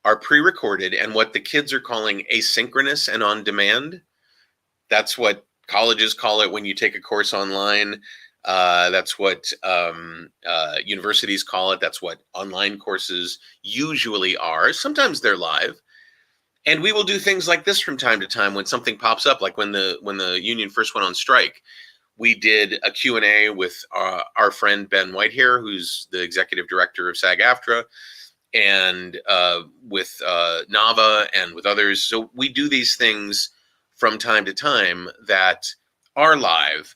are pre-recorded, and what the kids are calling asynchronous and on demand. That's what colleges call it when you take a course online. That's what universities call it. That's what online courses usually are. Sometimes they're live. And we will do things like this from time to time when something pops up, like when the union first went on strike. We did a Q&A with our friend Ben Whitehair, who's the executive director of SAG-AFTRA, and with Nava and with others. So we do these things from time to time that are live,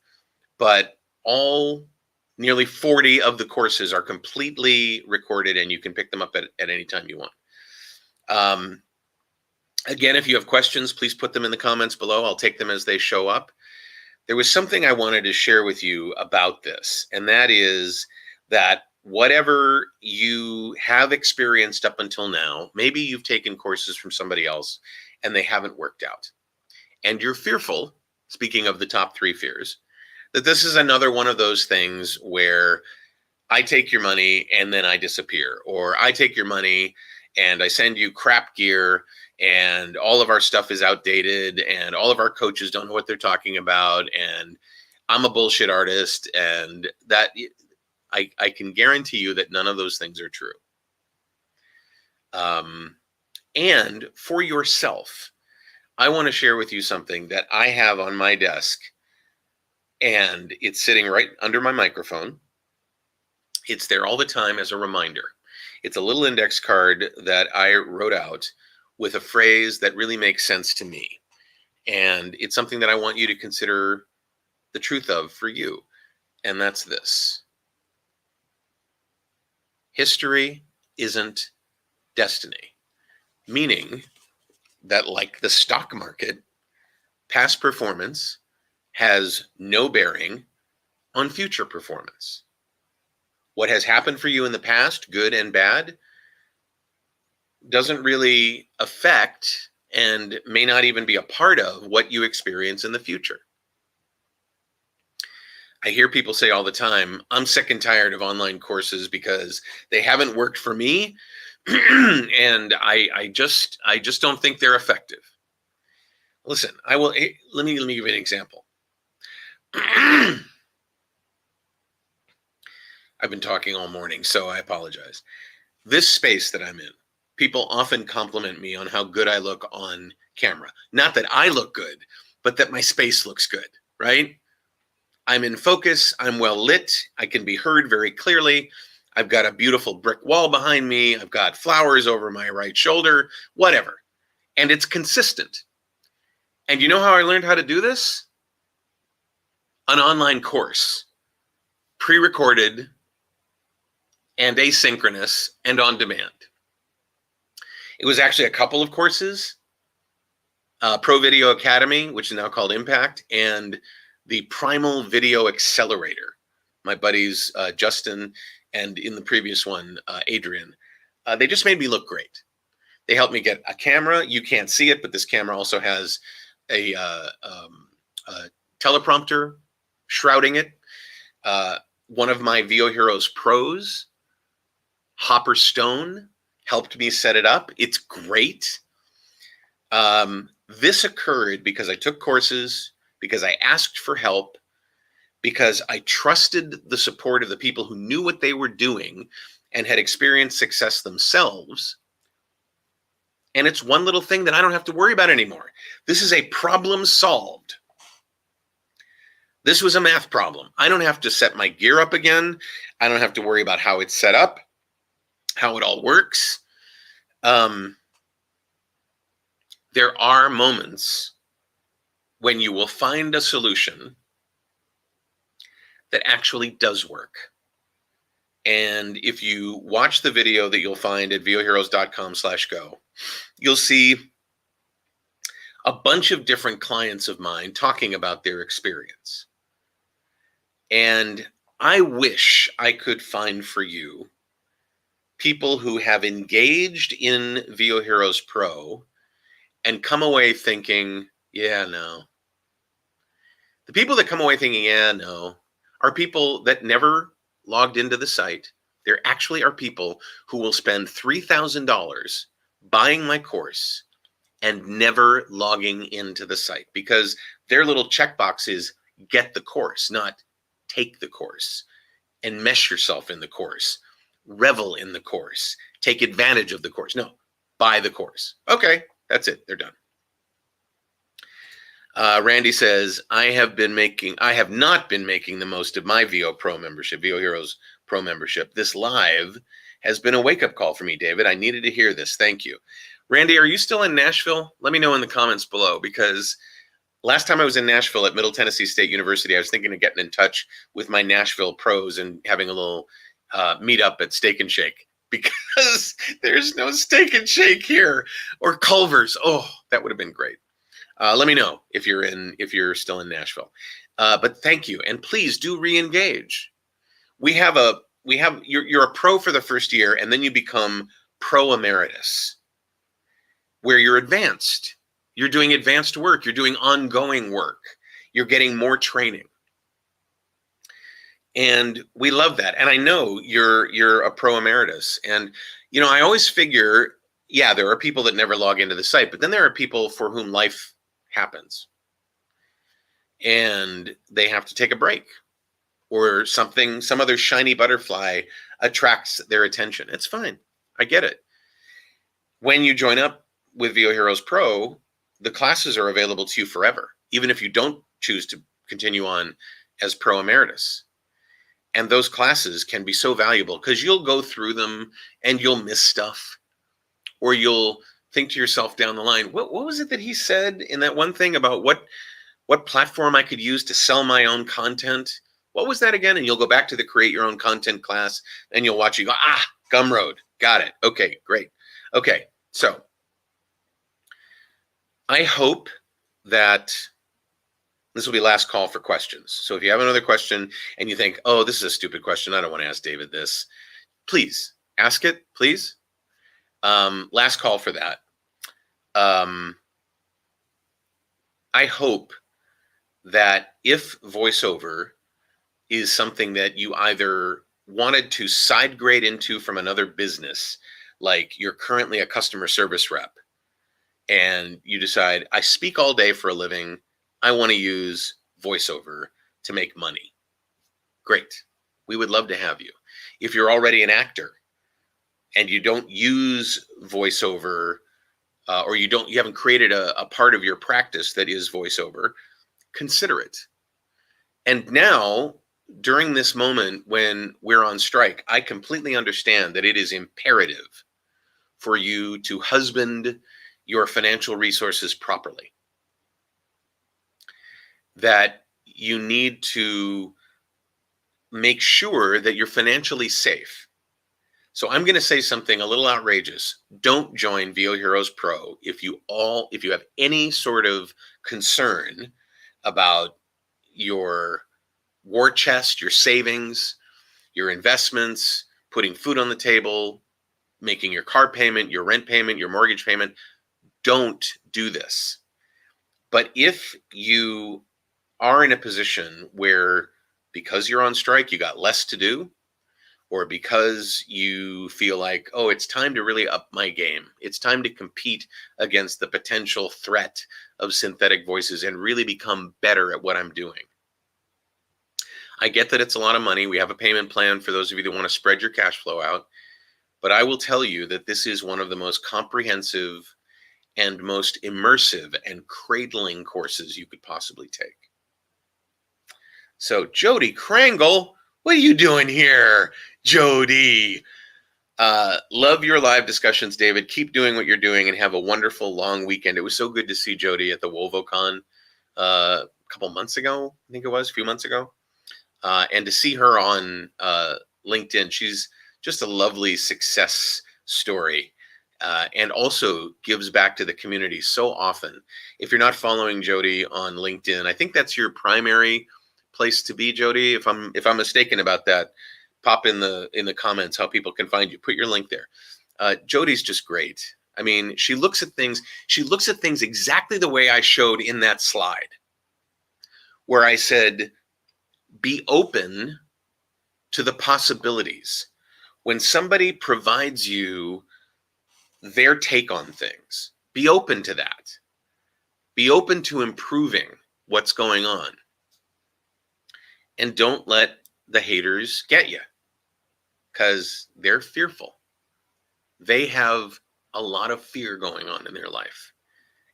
but nearly 40 of the courses are completely recorded, and you can pick them up at any time you want. Again, if you have questions, please put them in the comments below. I'll take them as they show up. There was something I wanted to share with you about this, and that is that whatever you have experienced up until now, maybe you've taken courses from somebody else and they haven't worked out. And you're fearful, speaking of the top 3 fears, that this is another one of those things where I take your money and then I disappear, or I take your money and I send you crap gear and all of our stuff is outdated and all of our coaches don't know what they're talking about and I'm a bullshit artist. And that I can guarantee you that none of those things are true. And for yourself, I want to share with you something that I have on my desk, and it's sitting right under my microphone. It's there all the time as a reminder. It's a little index card that I wrote out with a phrase that really makes sense to me. And it's something that I want you to consider the truth of for you. And that's this: history isn't destiny. Meaning that, like the stock market, past performance has no bearing on future performance. What has happened for you in the past, good and bad, doesn't really affect and may not even be a part of what you experience in the future. I hear people say all the time, I'm sick and tired of online courses because they haven't worked for me and I just don't think they're effective. Listen, let me give you an example. I've been talking all morning, so I apologize. This space that I'm in, people often compliment me on how good I look on camera. Not that I look good, but that my space looks good, right? I'm in focus, I'm well lit, I can be heard very clearly. I've got a beautiful brick wall behind me, I've got flowers over my right shoulder, whatever. And it's consistent. And you know how I learned how to do this? An online course, pre-recorded and asynchronous and on demand. It was actually a couple of courses, Pro Video Academy, which is now called Impact, and the Primal Video Accelerator. My buddies, Justin, and in the previous one, Adrian, they just made me look great. They helped me get a camera. You can't see it, but this camera also has a teleprompter shrouding it. One of my VOHeroes Pros, Hopper Stone, helped me set it up. It's great. This occurred because I took courses, because I asked for help, because I trusted the support of the people who knew what they were doing and had experienced success themselves. And it's one little thing that I don't have to worry about anymore. This is a problem solved. This was a math problem. I don't have to set my gear up again. I don't have to worry about how it's set up, how it all works. There are moments when you will find a solution that actually does work. And if you watch the video that you'll find at voheroes.com/go, you'll see a bunch of different clients of mine talking about their experience. And I wish I could find for you people who have engaged in VOHeroes Pro and come away thinking, yeah, no. The people that come away thinking, yeah, no, are people that never logged into the site. There actually are people who will spend $3,000 buying my course and never logging into the site because their little checkbox is get the course, not take the course, enmesh yourself in the course, revel in the course, take advantage of the course. No, buy the course. Okay, that's it. They're done. Randy says, I have not been making the most of my VOHeroes Pro membership. This live has been a wake-up call for me, David. I needed to hear this. Thank you. Randy, are you still in Nashville? Let me know in the comments below, because last time I was in Nashville at Middle Tennessee State University, I was thinking of getting in touch with my Nashville pros and having a little meet up at Steak and Shake. because there's no Steak and Shake here, or Culver's. Oh, that would have been great. Let me know if you're still in Nashville. But thank you, and please do re-engage. You're a pro for the first year, and then you become pro emeritus, where you're advanced. You're doing advanced work. You're doing ongoing work. You're getting more training. And we love that. And I know you're a pro emeritus. And, I always figure, yeah, there are people that never log into the site, but then there are people for whom life happens. And they have to take a break, or some other shiny butterfly attracts their attention. It's fine. I get it. When you join up with VOHeroes Pro, the classes are available to you forever, even if you don't choose to continue on as pro emeritus. And those classes can be so valuable because you'll go through them and you'll miss stuff, or you'll think to yourself down the line, what was it that he said in that one thing about what platform I could use to sell my own content? What was that again? And you'll go back to the Create Your Own Content class and you'll watch it, you go, Gumroad, got it. Okay, great. Okay, so I hope that this will be last call for questions. So if you have another question and you think, oh, this is a stupid question, I don't want to ask David this, please ask it, please. Last call for that. I hope that if voiceover is something that you either wanted to side grade into from another business, like you're currently a customer service rep, and you decide, I speak all day for a living, I want to use voiceover to make money. Great. We would love to have you. If you're already an actor and you don't use voiceover, or you haven't created a part of your practice that is voiceover, consider it. And now, during this moment when we're on strike, I completely understand that it is imperative for you to husband your financial resources properly. That you need to make sure that you're financially safe. So I'm going to say something a little outrageous. Don't join VOHeroes Pro if you have any sort of concern about your war chest, your savings, your investments, putting food on the table, making your car payment, your rent payment, your mortgage payment. Don't do this. But if you are in a position where, because you're on strike, you got less to do, or because you feel like, oh, it's time to really up my game, it's time to compete against the potential threat of synthetic voices and really become better at what I'm doing. I get that it's a lot of money. We have a payment plan for those of you that want to spread your cash flow out. But I will tell you that this is one of the most comprehensive and most immersive and cradling courses you could possibly take. So Jody Krangle, what are you doing here, Jody? Love your live discussions, David. Keep doing what you're doing and have a wonderful long weekend. It was so good to see Jody at the WolvoCon a couple months ago, I think it was, a few months ago. And to see her on LinkedIn, she's just a lovely success story, and also gives back to the community so often. If you're not following Jody on LinkedIn, I think that's your primary place to be, Jody. If I'm mistaken about that, pop in the comments how people can find you. Put your link there. Jody's just great. I mean, she looks at things exactly the way I showed in that slide, where I said, be open to the possibilities. When somebody provides you their take on things, be open to that. Be open to improving what's going on. And don't let the haters get you, because they're fearful. They have a lot of fear going on in their life.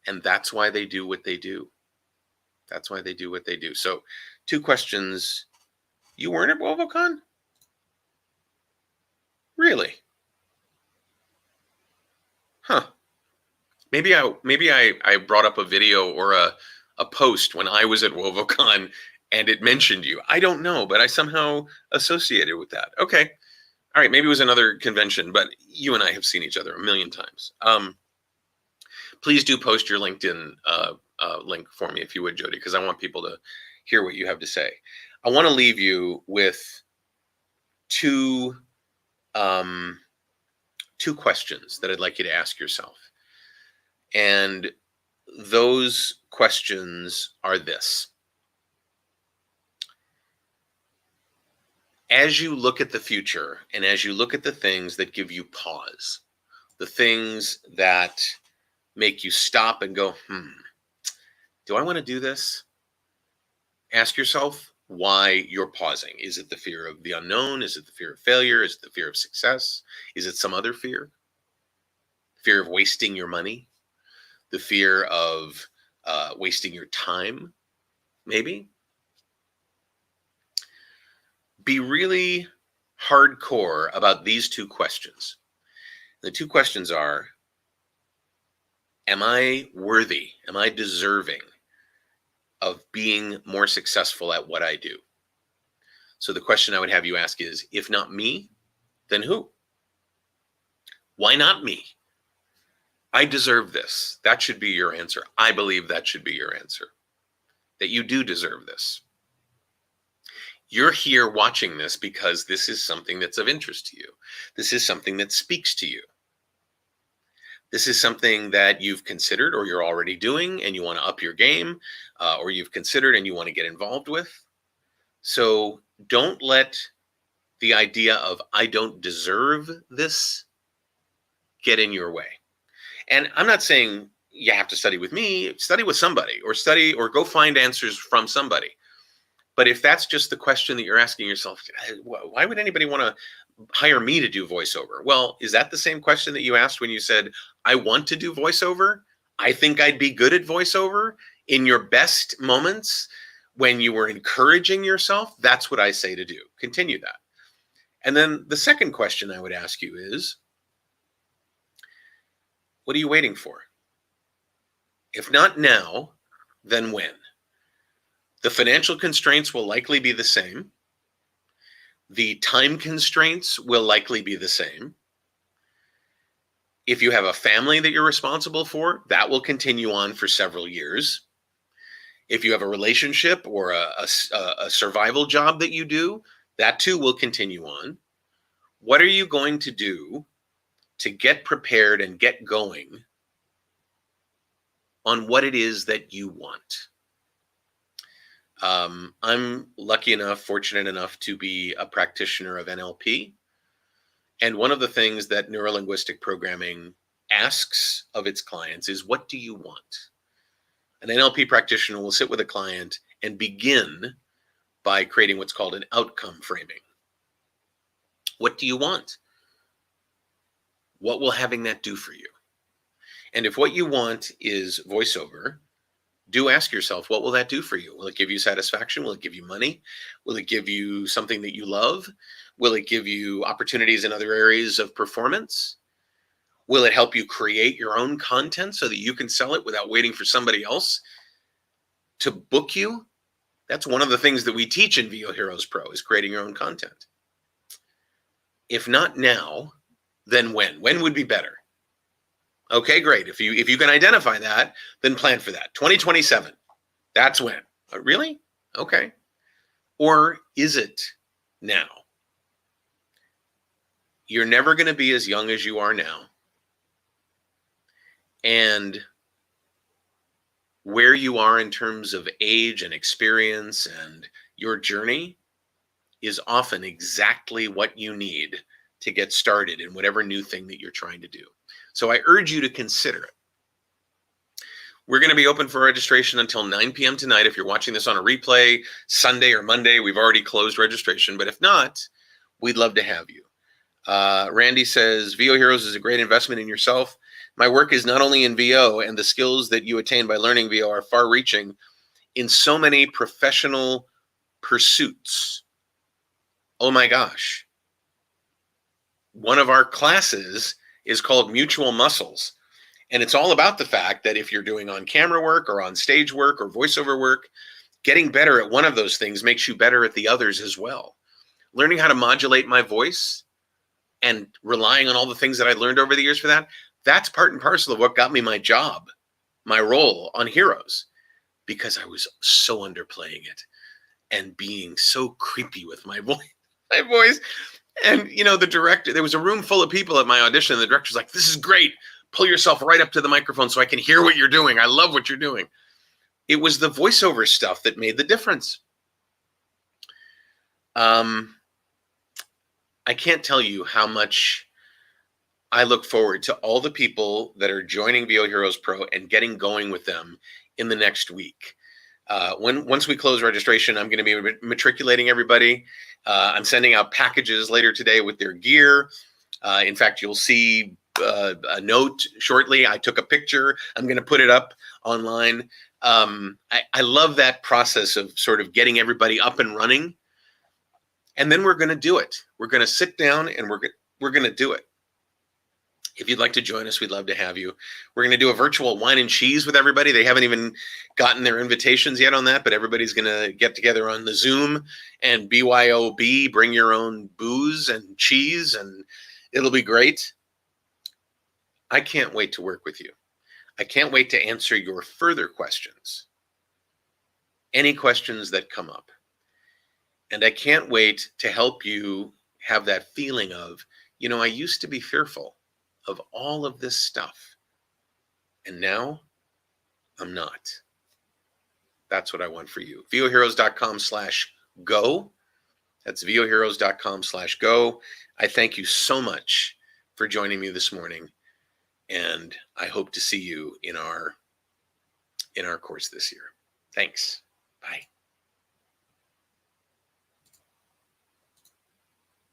And that's why they do what they do. That's why they do what they do. So 2 questions. You weren't at WolvoCon? Really? Huh. Maybe I brought up a video or a post when I was at WolvoCon and it mentioned you. I don't know, but I somehow associated with that. Okay. All right, maybe it was another convention, but you and I have seen each other a million times. Please do post your LinkedIn link for me, if you would, Jody, because I want people to hear what you have to say. I want to leave you with two questions that I'd like you to ask yourself. And those questions are this. As you look at the future and as you look at the things that give you pause, the things that make you stop and go, do I want to do this? Ask yourself why you're pausing. Is it the fear of the unknown? Is it the fear of failure? Is it the fear of success? Is it some other fear? Fear of wasting your money? The fear of wasting your time, maybe? Be really hardcore about these two questions. The two questions are, am I worthy? Am I deserving of being more successful at what I do? So the question I would have you ask is, if not me, then who? Why not me? I deserve this. That should be your answer. I believe that should be your answer. That you do deserve this. You're here watching this because this is something that's of interest to you. This is something that speaks to you. This is something that you've considered or you're already doing and you want to up your game, or you've considered and you want to get involved with. So don't let the idea of I don't deserve this get in your way. And I'm not saying you have to study with me, study with somebody, or go find answers from somebody. But if that's just the question that you're asking yourself, why would anybody want to hire me to do voiceover? Well, is that the same question that you asked when you said, I want to do voiceover? I think I'd be good at voiceover in your best moments when you were encouraging yourself? That's what I say to do. Continue that. And then the second question I would ask you is, what are you waiting for? If not now, then when? The financial constraints will likely be the same. The time constraints will likely be the same. If you have a family that you're responsible for, that will continue on for several years. If you have a relationship or a survival job that you do, that too will continue on. What are you going to do to get prepared and get going on what it is that you want? I'm lucky enough, fortunate enough to be a practitioner of NLP. And one of the things that neurolinguistic programming asks of its clients is, what do you want? An NLP practitioner will sit with a client and begin by creating what's called an outcome framing. What do you want? What will having that do for you? And if what you want is voiceover, do ask yourself, what will that do for you? Will it give you satisfaction? Will it give you money? Will it give you something that you love? Will it give you opportunities in other areas of performance? Will it help you create your own content so that you can sell it without waiting for somebody else to book you? That's one of the things that we teach in VOHeroes Pro, is creating your own content. If not now, then when? When would be better? Okay, great. If you can identify that, then plan for that. 2027, that's when. Really? Okay. Or is it now? You're never going to be as young as you are now. And where you are in terms of age and experience and your journey is often exactly what you need to get started in whatever new thing that you're trying to do. So I urge you to consider it. We're going to be open for registration until 9 p.m. tonight. If you're watching this on a replay, Sunday or Monday, we've already closed registration. But if not, we'd love to have you. Randy says, VOHeroes is a great investment in yourself. My work is not only in VO, and the skills that you attain by learning VO are far-reaching in so many professional pursuits. Oh my gosh. One of our classes is called Mutual Muscles. And it's all about the fact that if you're doing on-camera work or on stage work or voiceover work, getting better at one of those things makes you better at the others as well. Learning how to modulate my voice and relying on all the things that I learned over the years for that, that's part and parcel of what got me my job, my role on Heroes, because I was so underplaying it and being so creepy with my voice. My voice. And, you know, the director, there was a room full of people at my audition. And the director's like, this is great. Pull yourself right up to the microphone so I can hear what you're doing. I love what you're doing. It was the voiceover stuff that made the difference. I can't tell you how much I look forward to all the people that are joining VOHeroes Pro and getting going with them in the next week. Once we close registration, I'm going to be matriculating everybody. I'm sending out packages later today with their gear. In fact, you'll see a note shortly. I took a picture. I'm going to put it up online. I love that process of sort of getting everybody up and running. And then we're going to do it. We're going to sit down and we're going to do it. If you'd like to join us, we'd love to have you. We're going to do a virtual wine and cheese with everybody. They haven't even gotten their invitations yet on that, but everybody's going to get together on the Zoom and BYOB, bring your own booze and cheese, and it'll be great. I can't wait to work with you. I can't wait to answer your further questions, any questions that come up. And I can't wait to help you have that feeling of, you know, I used to be fearful of all of this stuff, and now I'm not. That's what I want for you. VOHeroes.com/go. That's VOHeroes.com/go. I thank you so much for joining me this morning, and I hope to see you in our course this year. Thanks. Bye.